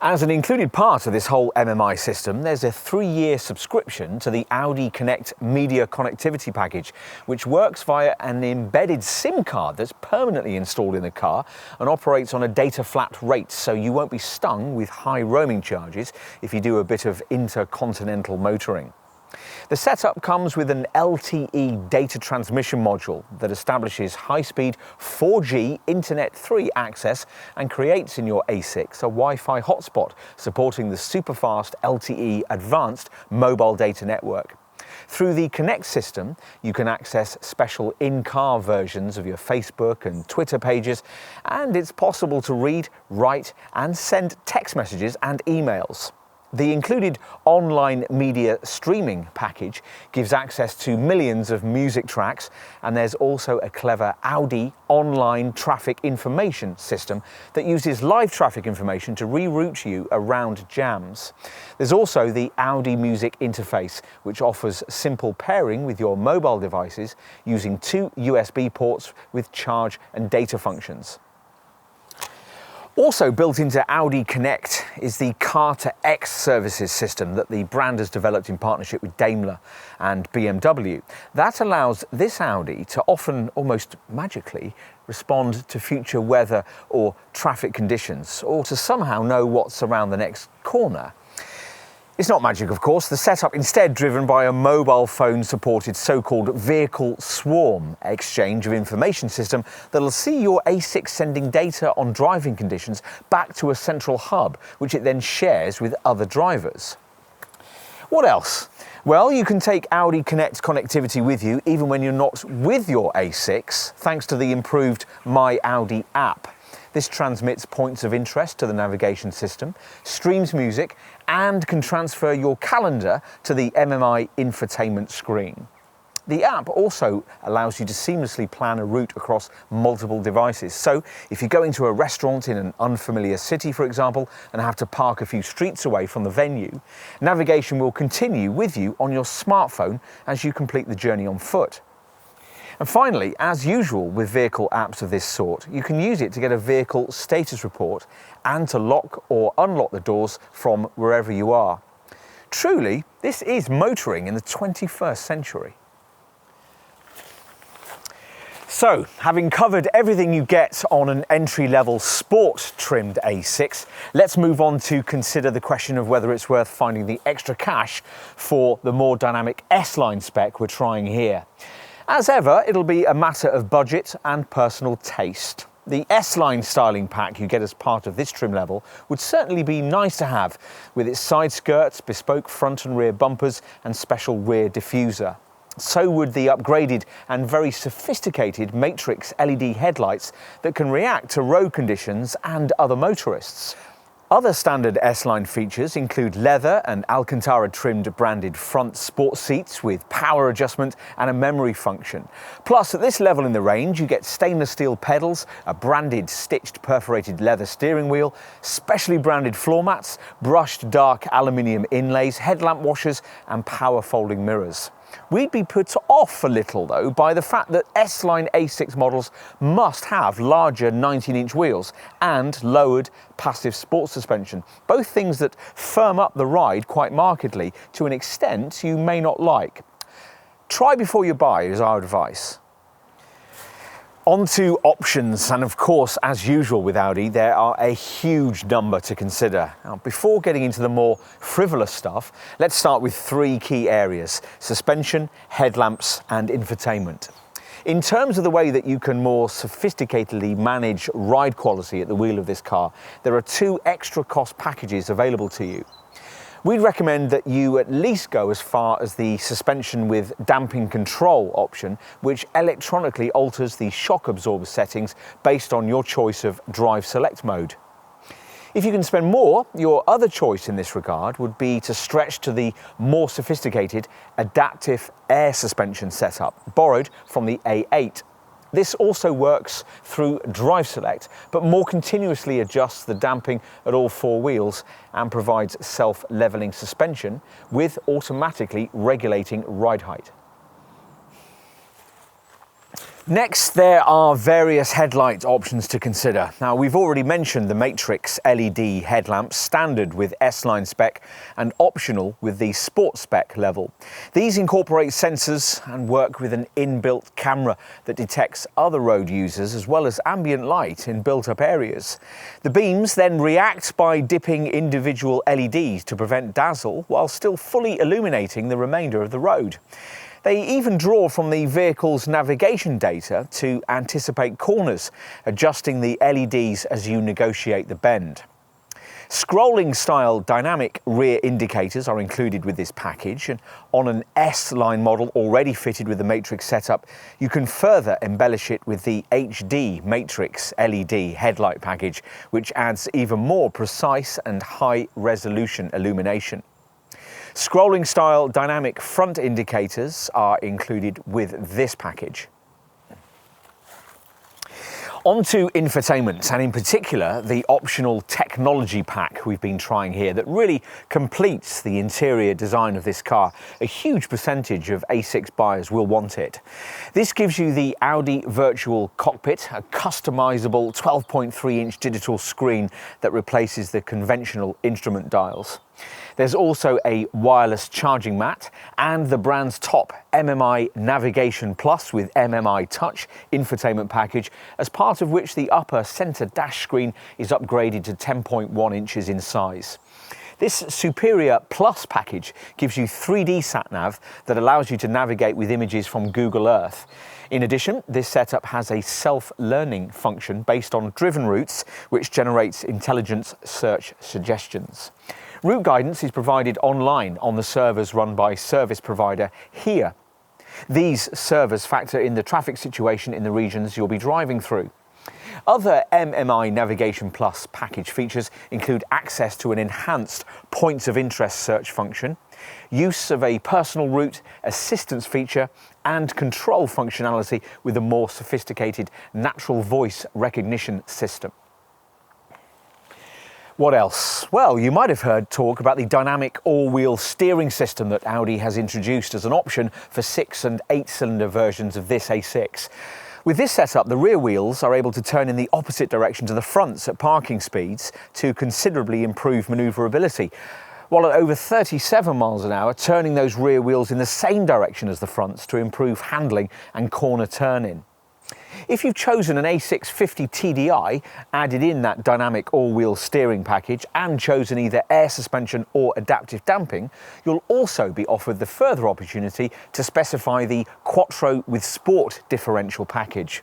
[SPEAKER 2] As an included part of this whole MMI system, there's a 3-year subscription to the Audi Connect media connectivity package, which works via an embedded SIM card that's permanently installed in the car and operates on a data flat rate, so you won't be stung with high roaming charges if you do a bit of intercontinental motoring. The setup comes with an LTE data transmission module that establishes high-speed 4G Internet 3 access and creates in your A6 a Wi-Fi hotspot supporting the super-fast LTE advanced mobile data network. Through the Connect system, you can access special in-car versions of your Facebook and Twitter pages, and it's possible to read, write, and send text messages and emails. The included online media streaming package gives access to millions of music tracks, and there's also a clever Audi online traffic information system that uses live traffic information to reroute you around jams. There's also the Audi Music interface, which offers simple pairing with your mobile devices using 2 USB ports with charge and data functions. Also built into Audi Connect is the Car2X services system that the brand has developed in partnership with Daimler and BMW. That allows this Audi to often, almost magically, respond to future weather or traffic conditions, or to somehow know what's around the next corner. It's not magic, of course. The setup instead driven by a mobile phone-supported so-called vehicle swarm exchange of information system that'll see your A6 sending data on driving conditions back to a central hub, which it then shares with other drivers. What else? Well, you can take Audi Connect connectivity with you even when you're not with your A6, thanks to the improved My Audi app. This transmits points of interest to the navigation system, streams music, and can transfer your calendar to the MMI infotainment screen. The app also allows you to seamlessly plan a route across multiple devices. So if you're going to a restaurant in an unfamiliar city, for example, and have to park a few streets away from the venue, navigation will continue with you on your smartphone as you complete the journey on foot. And finally, as usual with vehicle apps of this sort, you can use it to get a vehicle status report and to lock or unlock the doors from wherever you are. truly, this is motoring in the 21st century. So, having covered everything you get on an entry-level sport-trimmed A6, let's move on to consider the question of whether it's worth finding the extra cash for the more dynamic S-Line spec we're trying here. As ever, it'll be a matter of budget and personal taste. The S-Line styling pack you get as part of this trim level would certainly be nice to have, with its side skirts, bespoke front and rear bumpers and special rear diffuser. So would the upgraded and very sophisticated matrix LED headlights that can react to road conditions and other motorists. Other standard S-Line features include leather and Alcantara trimmed branded front sport seats with power adjustment and a memory function. Plus, at this level in the range, you get stainless steel pedals, a branded stitched perforated leather steering wheel, specially branded floor mats, brushed dark aluminium inlays, headlamp washers and power folding mirrors. We'd be put off a little, though, by the fact that S-Line A6 models must have larger 19-inch wheels and lowered passive sports suspension, both things that firm up the ride quite markedly to an extent you may not like. Try before you buy is our advice. On to options, and of course, as usual with Audi, there are a huge number to consider. Now, before getting into the more frivolous stuff, let's start with three key areas: suspension, headlamps and infotainment. In terms of the way that you can more sophisticatedly manage ride quality at the wheel of this car, there are two extra cost packages available to you. We'd recommend that you at least go as far as the suspension with damping control option, which electronically alters the shock absorber settings based on your choice of drive select mode. If you can spend more, your other choice in this regard would be to stretch to the more sophisticated adaptive air suspension setup, borrowed from the A8. This also works through drive select, but more continuously adjusts the damping at all four wheels and provides self-leveling suspension with automatically regulating ride height. Next, there are various headlight options to consider. Now, we've already mentioned the matrix LED headlamps, standard with S-Line spec and optional with the sport spec level. These incorporate sensors and work with an inbuilt camera that detects other road users as well as ambient light in built-up areas. The beams then react by dipping individual LEDs to prevent dazzle while still fully illuminating the remainder of the road. They even draw from the vehicle's navigation data to anticipate corners, adjusting the LEDs as you negotiate the bend. Scrolling style dynamic rear indicators are included with this package, and on an S-Line model already fitted with the matrix setup, you can further embellish it with the HD matrix LED headlight package, which adds even more precise and high resolution illumination. Scrolling style dynamic front indicators are included with this package. On to infotainment, and in particular the optional technology pack we've been trying here that really completes the interior design of this car. A huge percentage of A6 buyers will want it. This gives you the Audi Virtual Cockpit, a customizable 12.3-inch digital screen that replaces the conventional instrument dials. There's also a wireless charging mat and the brand's top MMI Navigation Plus with MMI Touch infotainment package, as part of which the upper centre dash screen is upgraded to 10.1 inches in size. This superior Plus package gives you 3D sat-nav that allows you to navigate with images from Google Earth. In addition, this setup has a self-learning function based on driven routes, which generates intelligent search suggestions. Route guidance is provided online on the servers run by service provider Here. These servers factor in the traffic situation in the regions you'll be driving through. Other MMI Navigation Plus package features include access to an enhanced points of interest search function, use of a personal route assistance feature, and control functionality with a more sophisticated natural voice recognition system. What else? Well, you might have heard talk about the dynamic all-wheel steering system that Audi has introduced as an option for 6- and 8-cylinder versions of this A6. With this setup, the rear wheels are able to turn in the opposite direction to the fronts at parking speeds to considerably improve manoeuvrability. while at over 37 miles an hour, turning those rear wheels in the same direction as the fronts to improve handling and corner turn-in. If you've chosen an A6 50 TDI, added in that dynamic all-wheel steering package and chosen either air suspension or adaptive damping, you'll also be offered the further opportunity to specify the Quattro with Sport differential package.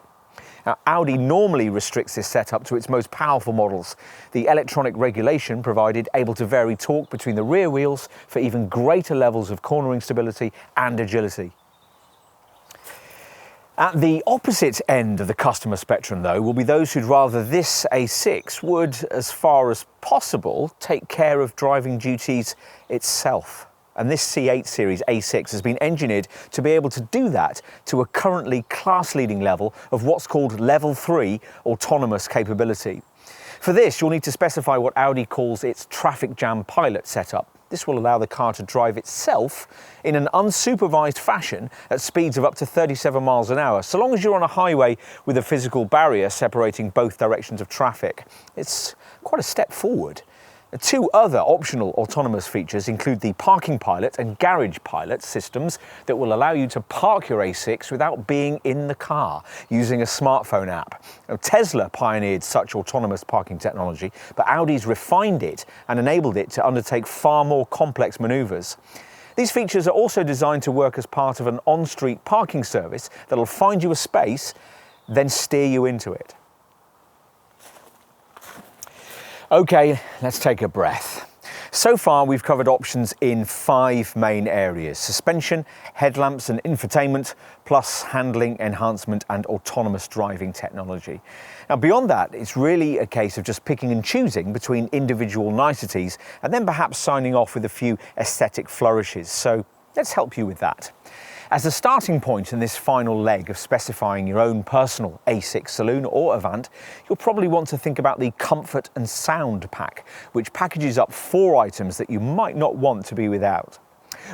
[SPEAKER 2] Now, Audi normally restricts this setup to its most powerful models, the electronic regulation provided able to vary torque between the rear wheels for even greater levels of cornering stability and agility. At the opposite end of the customer spectrum, though, will be those who'd rather this A6 would, as far as possible, take care of driving duties itself. And this C8 series A6 has been engineered to be able to do that to a currently class-leading level of what's called Level 3 autonomous capability. For this, you'll need to specify what Audi calls its traffic jam pilot setup. This will allow the car to drive itself in an unsupervised fashion at speeds of up to 37 miles an hour, so long as you're on a highway with a physical barrier separating both directions of traffic. It's quite a step forward. Two other optional autonomous features include the parking pilot and garage pilot systems that will allow you to park your A6 without being in the car using a smartphone app. Now, Tesla pioneered such autonomous parking technology, but Audi's refined it and enabled it to undertake far more complex maneuvers. These features are also designed to work as part of an on-street parking service that'll find you a space, then steer you into it. Okay, let's take a breath. So far, we've covered options in 5 main areas: suspension, headlamps and infotainment, plus handling, enhancement and autonomous driving technology. Now, beyond that, it's really a case of just picking and choosing between individual niceties and then perhaps signing off with a few aesthetic flourishes. So let's help you with that. As a starting point in this final leg of specifying your own personal A6 Saloon or Avant, you'll probably want to think about the Comfort and Sound pack, which packages up 4 items that you might not want to be without.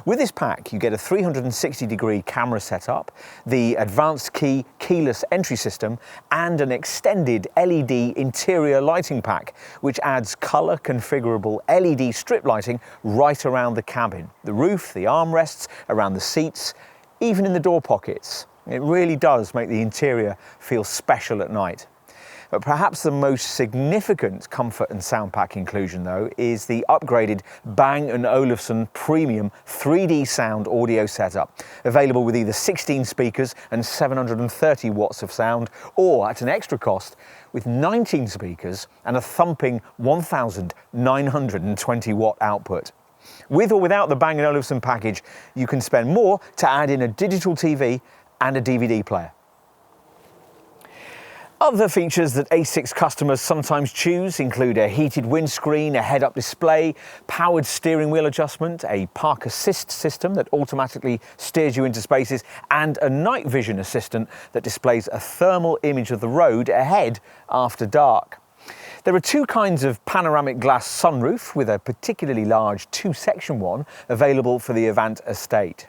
[SPEAKER 2] With this pack, you get a 360-degree camera setup, the advanced key keyless entry system, and an extended LED interior lighting pack, which adds colour configurable LED strip lighting right around the cabin, the roof, the armrests, around the seats, even in the door pockets. It really does make the interior feel special at night. But perhaps the most significant comfort and sound pack inclusion, though, is the upgraded Bang & Olufsen Premium 3D sound audio setup, available with either 16 speakers and 730 watts of sound, or at an extra cost with 19 speakers and a thumping 1,920 watt output. With or without the Bang & Olufsen package, you can spend more to add in a digital TV and a DVD player. Other features that A6 customers sometimes choose include a heated windscreen, a head-up display, powered steering wheel adjustment, a park assist system that automatically steers you into spaces, and a night vision assistant that displays a thermal image of the road ahead after dark. There are 2 kinds of panoramic glass sunroof, with a particularly large 2-section one available for the Avant estate.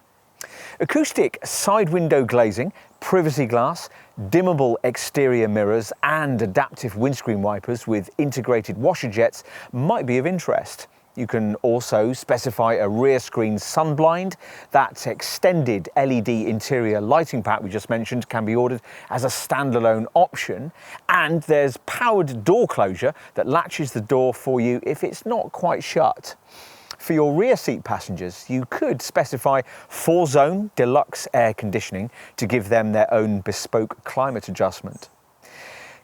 [SPEAKER 2] Acoustic side window glazing, privacy glass, dimmable exterior mirrors and adaptive windscreen wipers with integrated washer jets might be of interest. You can also specify a rear screen sun blind. That extended LED interior lighting pack we just mentioned can be ordered as a standalone option. And there's powered door closure that latches the door for you if it's not quite shut. For your rear seat passengers, you could specify 4-zone deluxe air conditioning to give them their own bespoke climate adjustment.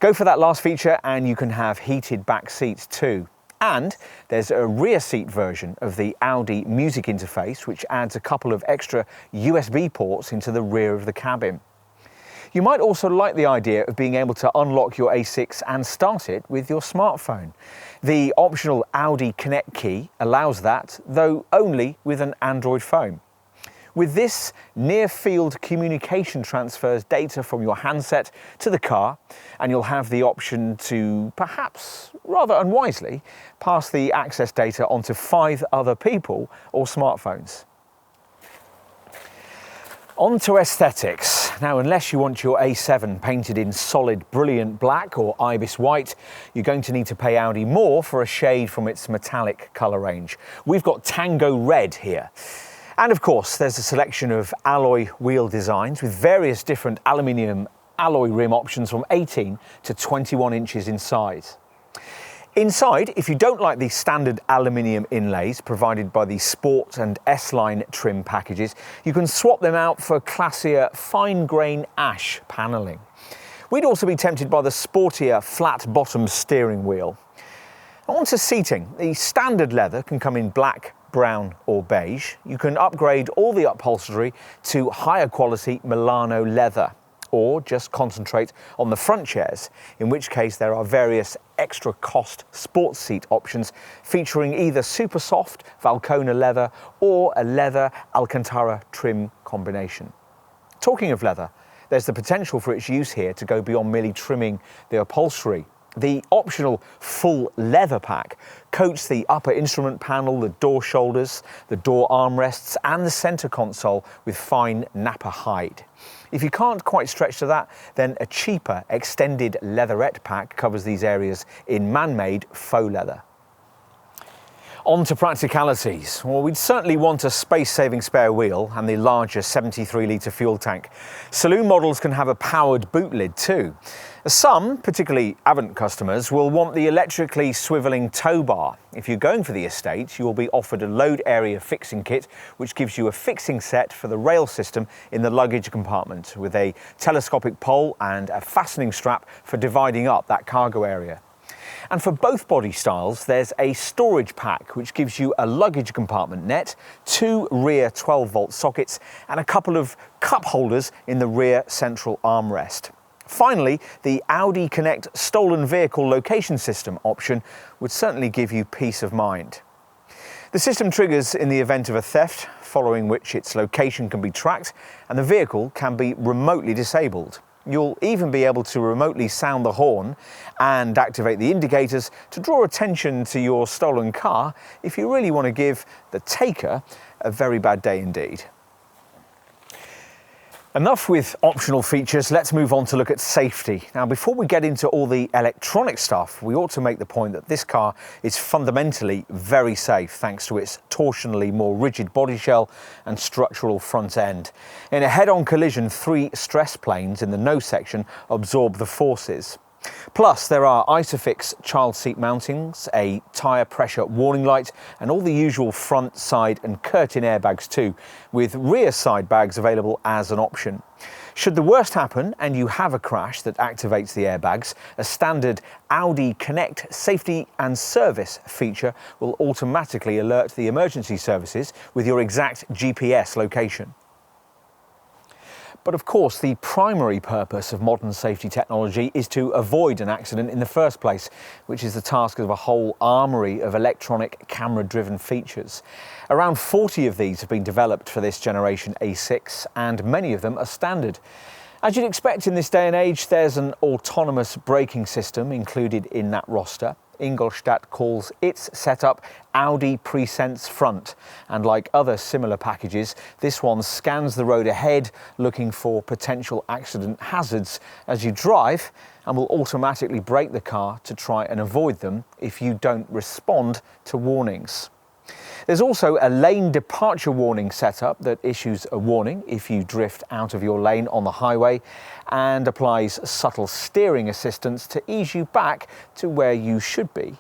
[SPEAKER 2] Go for that last feature and you can have heated back seats too. And there's a rear seat version of the Audi music interface, which adds a couple of extra USB ports into the rear of the cabin. You might also like the idea of being able to unlock your A6 and start it with your smartphone. The optional Audi Connect key allows that, though only with an Android phone. With this, near-field communication transfers data from your handset to the car, and you'll have the option to, perhaps rather unwisely, pass the access data onto 5 other people or smartphones. On to aesthetics. Now, unless you want your A7 painted in solid brilliant black or ibis white, you're going to need to pay Audi more for a shade from its metallic colour range. We've got Tango Red here. And of course, there's a selection of alloy wheel designs with various different aluminium alloy rim options from 18 to 21 inches in size. Inside, if you don't like the standard aluminium inlays provided by the Sport and S-Line trim packages, you can swap them out for classier fine-grain ash panelling. We'd also be tempted by the sportier flat-bottom steering wheel. On to seating. The standard leather can come in black, brown or beige. You can upgrade all the upholstery to higher quality Milano leather, or just concentrate on the front chairs, in which case there are various extra cost sports seat options featuring either super soft Valcona leather or a leather Alcantara trim combination. Talking of leather, there's the potential for its use here to go beyond merely trimming the upholstery. The optional full leather pack coats the upper instrument panel, the door shoulders, the door armrests and the centre console with fine Napa hide. If you can't quite stretch to that, then a cheaper extended leatherette pack covers these areas in man-made faux leather. On to practicalities. Well, we'd certainly want a space-saving spare wheel and the larger 73-litre fuel tank. Saloon models can have a powered boot lid too. Some, particularly Avant customers, will want the electrically swivelling tow bar. If you're going for the estate, you will be offered a load area fixing kit, which gives you a fixing set for the rail system in the luggage compartment, with a telescopic pole and a fastening strap for dividing up that cargo area. And for both body styles, there's a storage pack which gives you a luggage compartment net, 2 rear 12-volt sockets and a couple of cup holders in the rear central armrest. Finally, the Audi Connect stolen vehicle location system option would certainly give you peace of mind. The system triggers in the event of a theft, following which its location can be tracked and the vehicle can be remotely disabled. You'll even be able to remotely sound the horn and activate the indicators to draw attention to your stolen car if you really want to give the taker a very bad day indeed. Enough with optional features, let's move on to look at safety. Now, before we get into all the electronic stuff, we ought to make the point that this car is fundamentally very safe thanks to its torsionally more rigid body shell and structural front end. In a head-on collision, 3 stress planes in the nose section absorb the forces. Plus, there are Isofix child seat mountings, a tyre pressure warning light, and all the usual front, side and curtain airbags too, with rear side bags available as an option. Should the worst happen and you have a crash that activates the airbags, a standard Audi Connect safety and service feature will automatically alert the emergency services with your exact GPS location. But of course, the primary purpose of modern safety technology is to avoid an accident in the first place, which is the task of a whole armoury of electronic camera-driven features. Around 40 of these have been developed for this generation A6, and many of them are standard. As you'd expect in this day and age, there's an autonomous braking system included in that roster. Ingolstadt calls its setup Audi Presense Front, and like other similar packages, this one scans the road ahead looking for potential accident hazards as you drive and will automatically brake the car to try and avoid them if you don't respond to warnings. There's also a lane departure warning setup that issues a warning if you drift out of your lane on the highway and applies subtle steering assistance to ease you back to where you should be.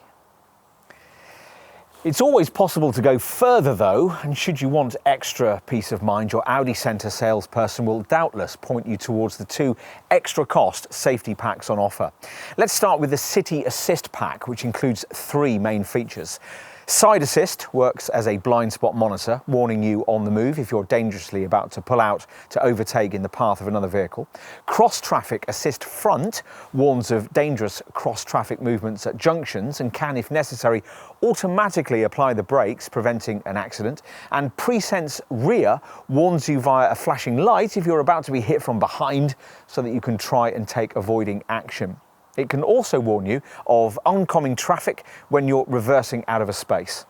[SPEAKER 2] It's always possible to go further though, and should you want extra peace of mind, your Audi Centre salesperson will doubtless point you towards the 2 extra cost safety packs on offer. Let's start with the City Assist pack, which includes 3 main features. Side Assist works as a blind spot monitor, warning you on the move if you're dangerously about to pull out to overtake in the path of another vehicle. Cross Traffic Assist Front warns of dangerous cross-traffic movements at junctions and can, if necessary, automatically apply the brakes, preventing an accident. And Presense Rear warns you via a flashing light if you're about to be hit from behind so that you can try and take avoiding action. It can also warn you of oncoming traffic when you're reversing out of a space.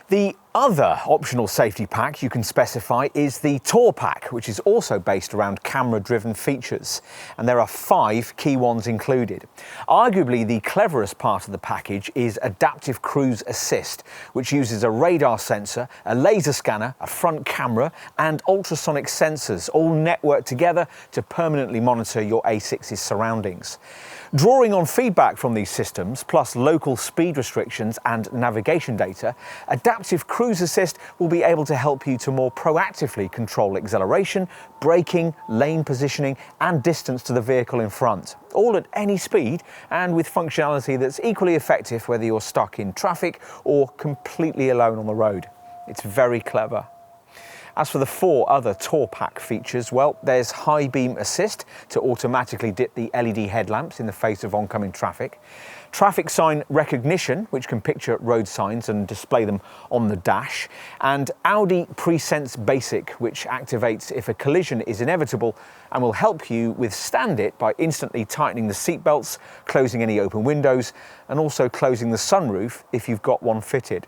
[SPEAKER 2] The other optional safety pack you can specify is the Tour Pack, which is also based around camera-driven features. And there are 5 key ones included. Arguably the cleverest part of the package is Adaptive Cruise Assist, which uses a radar sensor, a laser scanner, a front camera and ultrasonic sensors, all networked together to permanently monitor your A6's surroundings. Drawing on feedback from these systems, plus local speed restrictions and navigation data, Adaptive Cruise Assist will be able to help you to more proactively control acceleration, braking, lane positioning and distance to the vehicle in front, all at any speed and with functionality that's equally effective whether you're stuck in traffic or completely alone on the road. It's very clever. As for the 4 other Tour Pack features, well, there's High Beam Assist to automatically dip the LED headlamps in the face of oncoming traffic, Traffic Sign Recognition, which can picture road signs and display them on the dash, and Audi Presense Basic, which activates if a collision is inevitable and will help you withstand it by instantly tightening the seat belts, closing any open windows, and also closing the sunroof if you've got one fitted.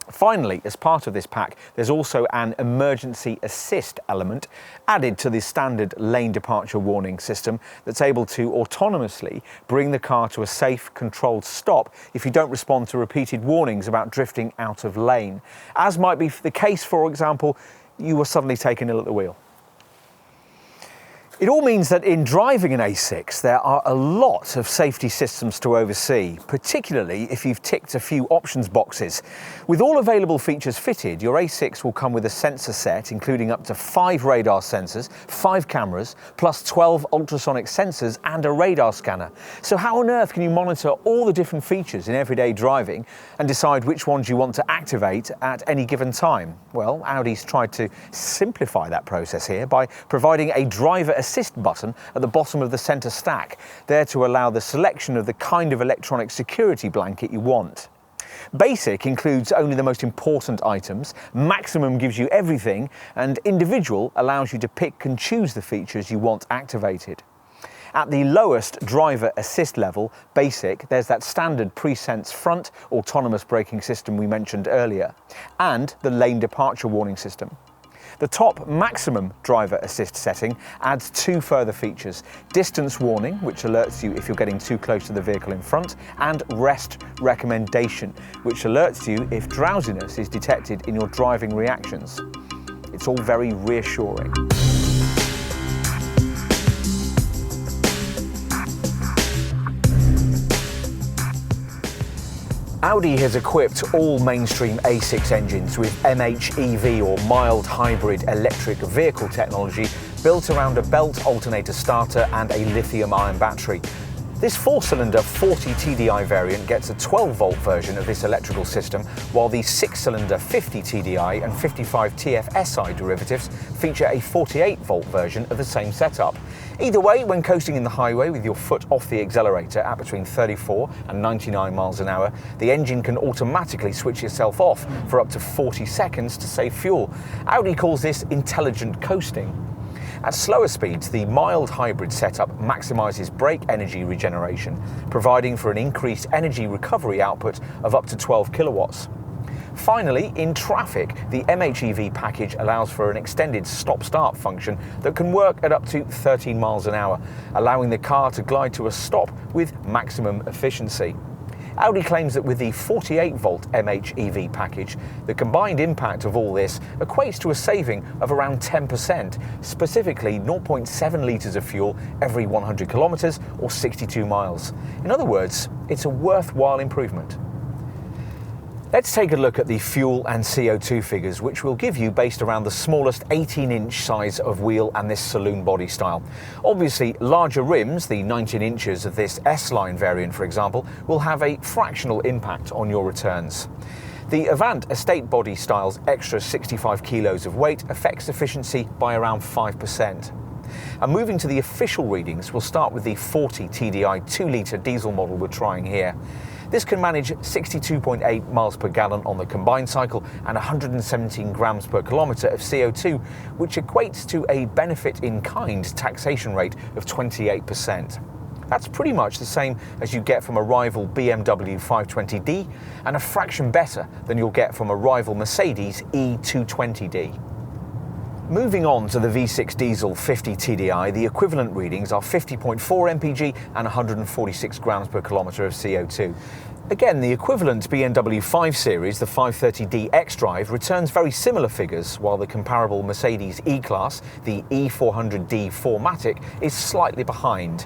[SPEAKER 2] Finally, as part of this pack, there's also an emergency assist element added to the standard lane departure warning system that's able to autonomously bring the car to a safe, controlled stop if you don't respond to repeated warnings about drifting out of lane, as might be the case, for example, you were suddenly taken ill at the wheel. It all means that in driving an A6, there are a lot of safety systems to oversee, particularly if you've ticked a few options boxes. With all available features fitted, your A6 will come with a sensor set, including up to 5 radar sensors, 5 cameras, plus 12 ultrasonic sensors and a radar scanner. So how on earth can you monitor all the different features in everyday driving and decide which ones you want to activate at any given time? Well, Audi's tried to simplify that process here by providing a driver assist button at the bottom of the center stack, there to allow the selection of the kind of electronic security blanket you want. Basic includes only the most important items, Maximum gives you everything, and Individual allows you to pick and choose the features you want activated. At the lowest driver assist level, Basic, there's that standard Presense front autonomous braking system we mentioned earlier, and the lane departure warning system. The top Maximum driver assist setting adds 2 further features: distance warning, which alerts you if you're getting too close to the vehicle in front, and rest recommendation, which alerts you if drowsiness is detected in your driving reactions. It's all very reassuring. Audi has equipped all mainstream A6 engines with MHEV, or mild hybrid electric vehicle technology, built around a belt alternator starter and a lithium-ion battery. This 4-cylinder 40 TDI variant gets a 12-volt version of this electrical system, while the 6-cylinder 50 TDI and 55 TFSI derivatives feature a 48-volt version of the same setup. Either way, when coasting in the highway with your foot off the accelerator at between 34 and 99 miles an hour, the engine can automatically switch itself off for up to 40 seconds to save fuel. Audi calls this intelligent coasting. At slower speeds, the mild hybrid setup maximises brake energy regeneration, providing for an increased energy recovery output of up to 12 kilowatts. Finally, in traffic, the MHEV package allows for an extended stop-start function that can work at up to 13 miles an hour, allowing the car to glide to a stop with maximum efficiency. Audi claims that with the 48-volt MHEV package, the combined impact of all this equates to a saving of around 10%, specifically 0.7 litres of fuel every 100 kilometres or 62 miles. In other words, it's a worthwhile improvement. Let's take a look at the fuel and CO2 figures, which we'll give you based around the smallest 18-inch size of wheel and this saloon body style. Obviously, larger rims, the 19 inches of this S-Line variant for example, will have a fractional impact on your returns. The Avant Estate body style's extra 65 kilos of weight affects efficiency by around 5%. And moving to the official readings, we'll start with the 40 TDI 2-litre diesel model we're trying here. This can manage 62.8 miles per gallon on the combined cycle and 117 grams per kilometre of CO2, which equates to a benefit in kind taxation rate of 28%. That's pretty much the same as you get from a rival BMW 520d and a fraction better than you'll get from a rival Mercedes E220d. Moving on to the V6 diesel 50 TDI, the equivalent readings are 50.4 mpg and 146 grams per kilometre of CO2. Again, the equivalent BMW 5 Series, the 530d xDrive, returns very similar figures, while the comparable Mercedes E-Class, the E400d 4MATIC, is slightly behind.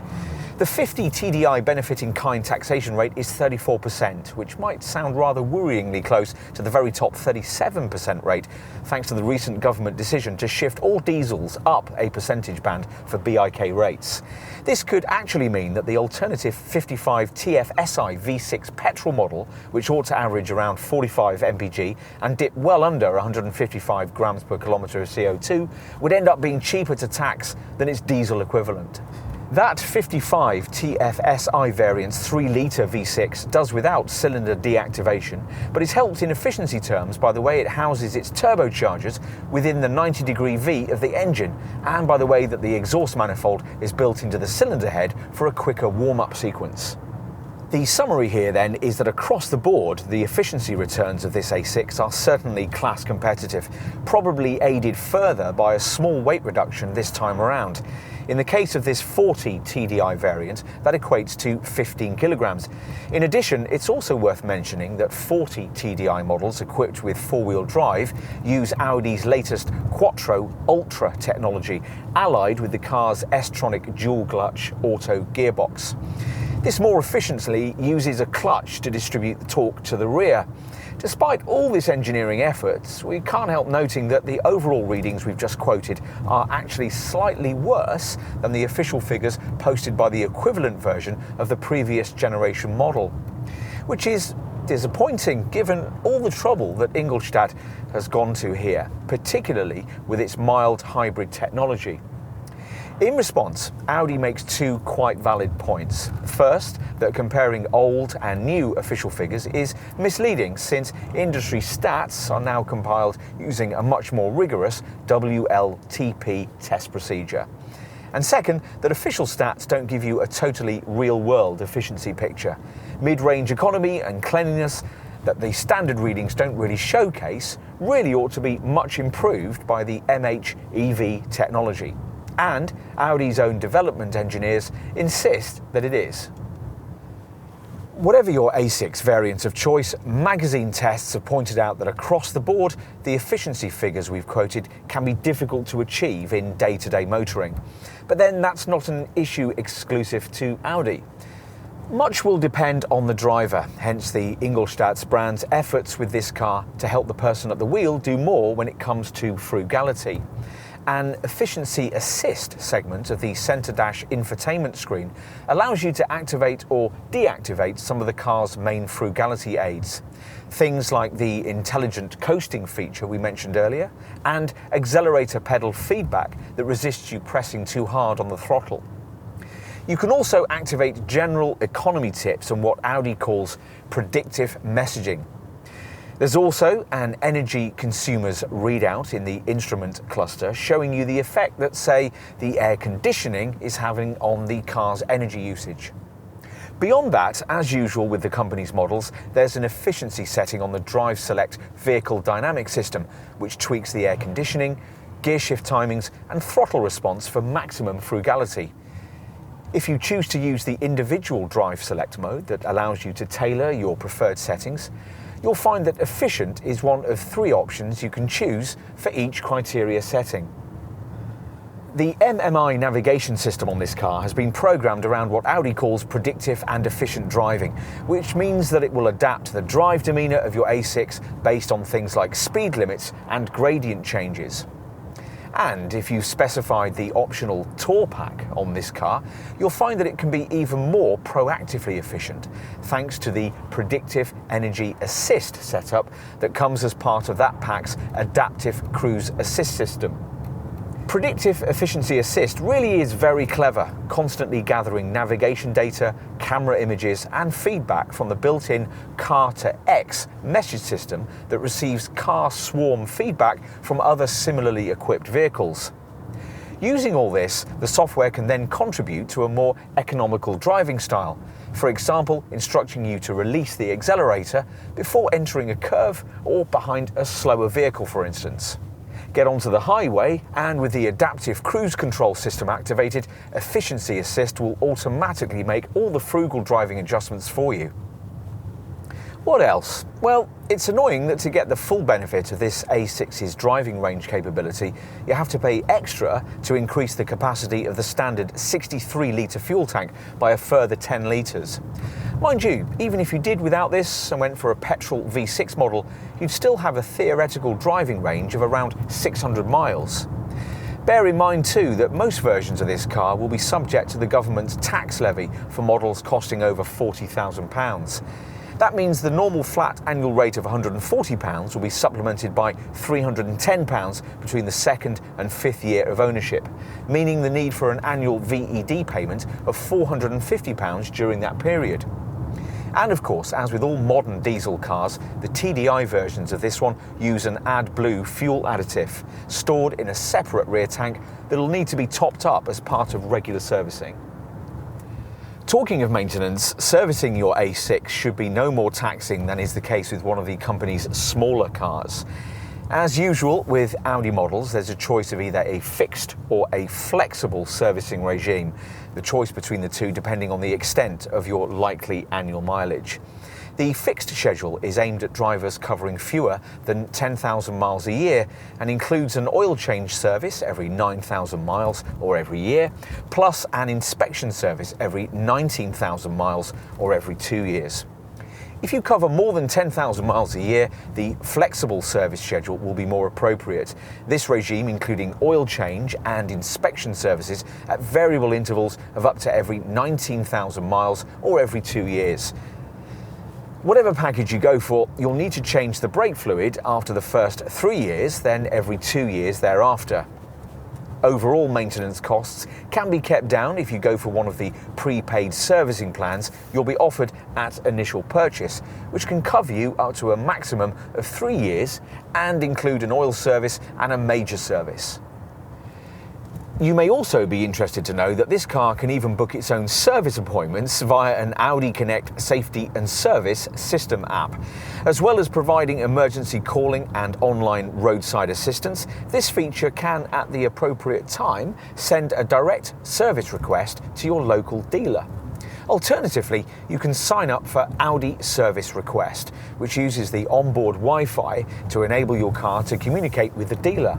[SPEAKER 2] The 50 TDI benefit-in-kind taxation rate is 34%, which might sound rather worryingly close to the very top 37% rate, thanks to the recent government decision to shift all diesels up a percentage band for BIK rates. This could actually mean that the alternative 55 TFSI V6 petrol model, which ought to average around 45 mpg and dip well under 155 grams per kilometre of CO2, would end up being cheaper to tax than its diesel equivalent. That 55 TFSI variant's 3-litre V6 does without cylinder deactivation, but is helped in efficiency terms by the way it houses its turbochargers within the 90-degree V of the engine, and by the way that the exhaust manifold is built into the cylinder head for a quicker warm-up sequence. The summary here then is that across the board, the efficiency returns of this A6 are certainly class competitive, probably aided further by a small weight reduction this time around. In the case of this 40 TDI variant, that equates to 15 kilograms. In addition, it's also worth mentioning that 40 TDI models equipped with four-wheel drive use Audi's latest Quattro Ultra technology, allied with the car's S-tronic dual-clutch auto gearbox. This more efficiently uses a clutch to distribute the torque to the rear. Despite all this engineering efforts, we can't help noting that the overall readings we've just quoted are actually slightly worse than the official figures posted by the equivalent version of the previous generation model, which is disappointing given all the trouble that Ingolstadt has gone to here, particularly with its mild hybrid technology. In response, Audi makes two quite valid points. First, that comparing old and new official figures is misleading, since industry stats are now compiled using a much more rigorous WLTP test procedure. And second, that official stats don't give you a totally real-world efficiency picture. Mid-range economy and cleanliness that the standard readings don't really showcase really ought to be much improved by the MHEV technology. And Audi's own development engineers insist that it is. Whatever your A6 variant of choice, magazine tests have pointed out that across the board, the efficiency figures we've quoted can be difficult to achieve in day-to-day motoring. But then that's not an issue exclusive to Audi. Much will depend on the driver, hence the Ingolstadt brand's efforts with this car to help the person at the wheel do more when it comes to frugality. An efficiency assist segment of the center dash infotainment screen allows you to activate or deactivate some of the car's main frugality aids. Things like the intelligent coasting feature we mentioned earlier, and accelerator pedal feedback that resists you pressing too hard on the throttle. You can also activate general economy tips and what Audi calls predictive messaging. There's also an energy consumer's readout in the instrument cluster showing you the effect that, say, the air conditioning is having on the car's energy usage. Beyond that, as usual with the company's models, there's an efficiency setting on the Drive Select vehicle dynamic system, which tweaks the air conditioning, gear shift timings, and throttle response for maximum frugality. If you choose to use the individual Drive Select mode that allows you to tailor your preferred settings, you'll find that efficient is one of three options you can choose for each criteria setting. The MMI navigation system on this car has been programmed around what Audi calls predictive and efficient driving, which means that it will adapt to the drive demeanour of your A6 based on things like speed limits and gradient changes. And if you've specified the optional Tour Pack on this car, you'll find that it can be even more proactively efficient, thanks to the Predictive Energy Assist setup that comes as part of that pack's Adaptive Cruise Assist system. Predictive Efficiency Assist really is very clever, constantly gathering navigation data, camera images and feedback from the built-in Car-to-X message system that receives car swarm feedback from other similarly equipped vehicles. Using all this, the software can then contribute to a more economical driving style. For example, instructing you to release the accelerator before entering a curve or behind a slower vehicle, for instance. Get onto the highway, and with the adaptive cruise control system activated, Efficiency Assist will automatically make all the frugal driving adjustments for you. What else? Well, it's annoying that to get the full benefit of this A6's driving range capability, you have to pay extra to increase the capacity of the standard 63-litre fuel tank by a further 10 litres. Mind you, even if you did without this and went for a petrol V6 model, you'd still have a theoretical driving range of around 600 miles. Bear in mind too that most versions of this car will be subject to the government's tax levy for models costing over £40,000. That means the normal flat annual rate of £140 will be supplemented by £310 between the second and fifth year of ownership, meaning the need for an annual VED payment of £450 during that period. And of course, as with all modern diesel cars, the TDI versions of this one use an AdBlue fuel additive, stored in a separate rear tank that will need to be topped up as part of regular servicing. Talking of maintenance, servicing your A6 should be no more taxing than is the case with one of the company's smaller cars. As usual with Audi models, there's a choice of either a fixed or a flexible servicing regime, the choice between the two depending on the extent of your likely annual mileage. The fixed schedule is aimed at drivers covering fewer than 10,000 miles a year and includes an oil change service every 9,000 miles or every year, plus an inspection service every 19,000 miles or every 2 years. If you cover more than 10,000 miles a year, the flexible service schedule will be more appropriate. This regime including oil change and inspection services at variable intervals of up to every 19,000 miles or every 2 years. Whatever package you go for, you'll need to change the brake fluid after the first 3 years, then every 2 years thereafter. Overall maintenance costs can be kept down if you go for one of the prepaid servicing plans you'll be offered at initial purchase, which can cover you up to a maximum of 3 years and include an oil service and a major service. You may also be interested to know that this car can even book its own service appointments via an Audi Connect safety and service system app. As well as providing emergency calling and online roadside assistance, this feature can, at the appropriate time, send a direct service request to your local dealer. Alternatively, you can sign up for Audi Service Request, which uses the onboard Wi-Fi to enable your car to communicate with the dealer.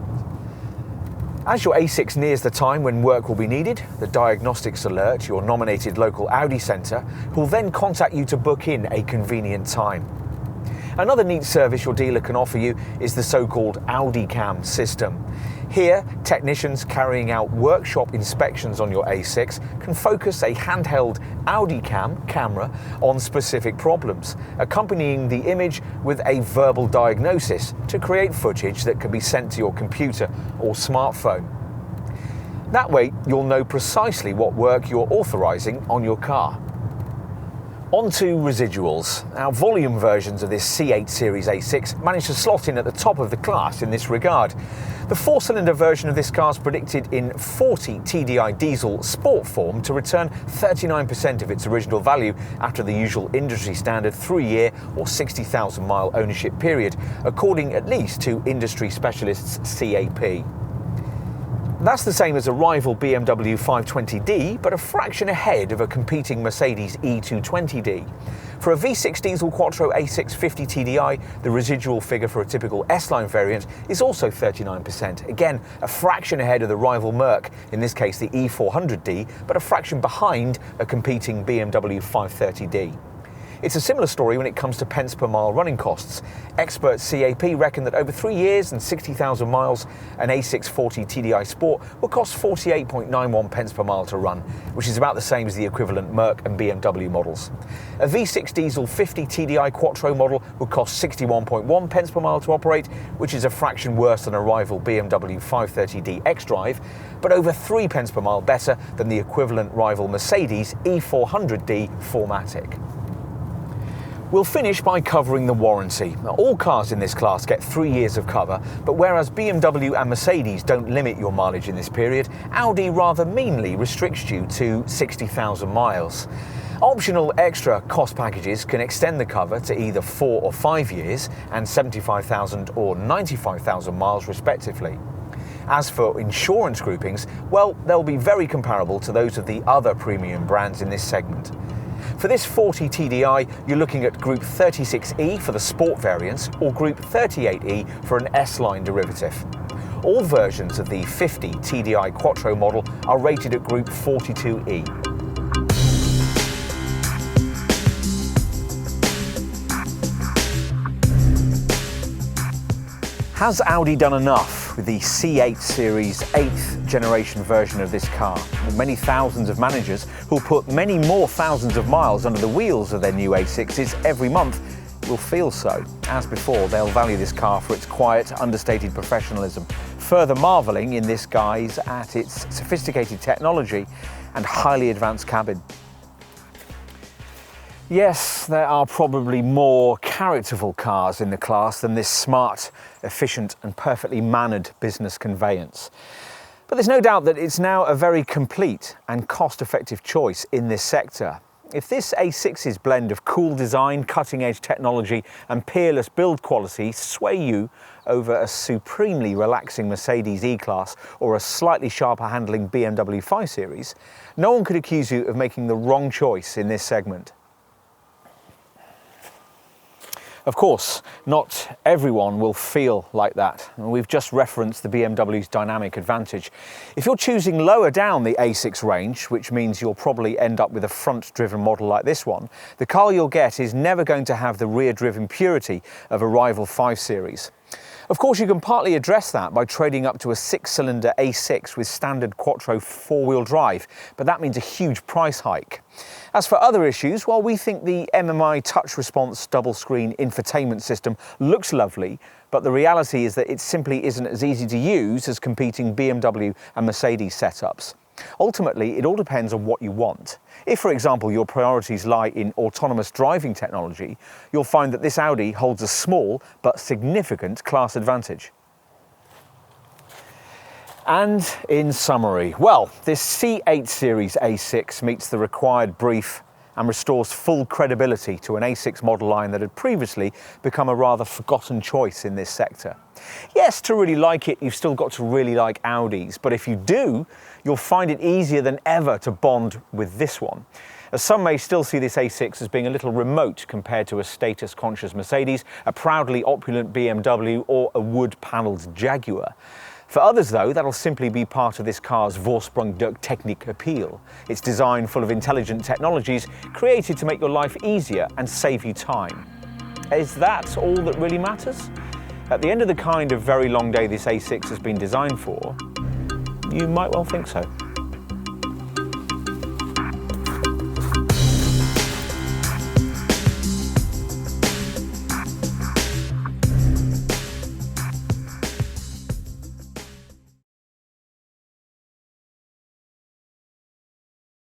[SPEAKER 2] As your A6 nears the time when work will be needed, the diagnostics alert your nominated local Audi centre, who will then contact you to book in a convenient time. Another neat service your dealer can offer you is the so-called Audi Cam system. Here, technicians carrying out workshop inspections on your A6 can focus a handheld Audi Cam camera on specific problems, accompanying the image with a verbal diagnosis to create footage that can be sent to your computer or smartphone. That way, you'll know precisely what work you're authorising on your car. On to residuals. Now, volume versions of this C8 Series A6 managed to slot in at the top of the class in this regard. The 4-cylinder version of this car is predicted in 40 TDI diesel sport form to return 39% of its original value after the usual industry standard 3-year or 60,000 mile ownership period, according at least to industry specialists CAP. That's the same as a rival BMW 520d, but a fraction ahead of a competing Mercedes E220d. For a V6 diesel Quattro A6 50 TDI, the residual figure for a typical S-Line variant is also 39%. Again, a fraction ahead of the rival Merc, in this case the E400d, but a fraction behind a competing BMW 530d. It's a similar story when it comes to pence per mile running costs. Experts CAP reckon that over 3 years and 60,000 miles, an A6 40 TDI Sport will cost 48.91 pence per mile to run, which is about the same as the equivalent Merc and BMW models. A V6 diesel 50 TDI Quattro model would cost 61.1 pence per mile to operate, which is a fraction worse than a rival BMW 530d xDrive, but over 3 pence per mile better than the equivalent rival Mercedes E400d 4MATIC. We'll finish by covering the warranty. Now, all cars in this class get 3 years of cover, but whereas BMW and Mercedes don't limit your mileage in this period, Audi rather meanly restricts you to 60,000 miles. Optional extra cost packages can extend the cover to either 4 or 5 years and 75,000 or 95,000 miles respectively. As for insurance groupings, well, they'll be very comparable to those of the other premium brands in this segment. For this 40 TDI, you're looking at Group 36E for the sport variants or Group 38E for an S-Line derivative. All versions of the 50 TDI Quattro model are rated at Group 42E. Has Audi done enough with the C8 series 8th generation version of this car? Well, many thousands of managers who'll put many more thousands of miles under the wheels of their new A6s every month will feel so. As before, they'll value this car for its quiet, understated professionalism, further marvelling in this guise at its sophisticated technology and highly advanced cabin. Yes, there are probably more characterful cars in the class than this smart, efficient and perfectly mannered business conveyance. But there's no doubt that it's now a very complete and cost-effective choice in this sector. If this A6's blend of cool design, cutting-edge technology and peerless build quality sway you over a supremely relaxing Mercedes E-Class or a slightly sharper handling BMW 5 Series, no one could accuse you of making the wrong choice in this segment. Of course, not everyone will feel like that. We've just referenced the BMW's dynamic advantage. If you're choosing lower down the A6 range, which means you'll probably end up with a front-driven model like this one, the car you'll get is never going to have the rear-driven purity of a rival 5 Series. Of course, you can partly address that by trading up to a 6-cylinder A6 with standard Quattro 4-wheel drive, but that means a huge price hike. As for other issues, while we think the MMI touch response double-screen infotainment system looks lovely, but the reality is that it simply isn't as easy to use as competing BMW and Mercedes setups. Ultimately, it all depends on what you want. If, for example, your priorities lie in autonomous driving technology, you'll find that this Audi holds a small but significant class advantage. And in summary, well, this C8 Series A6 meets the required brief and restores full credibility to an A6 model line that had previously become a rather forgotten choice in this sector. Yes, to really like it, you've still got to really like Audis, but if you do, you'll find it easier than ever to bond with this one. As some may still see this A6 as being a little remote compared to a status-conscious Mercedes, a proudly opulent BMW or a wood-panelled Jaguar. For others, though, that'll simply be part of this car's Vorsprung durch Technik appeal. Its design full of intelligent technologies created to make your life easier and save you time. Is that all that really matters? At the end of the kind of very long day this A6 has been designed for, you might well think so.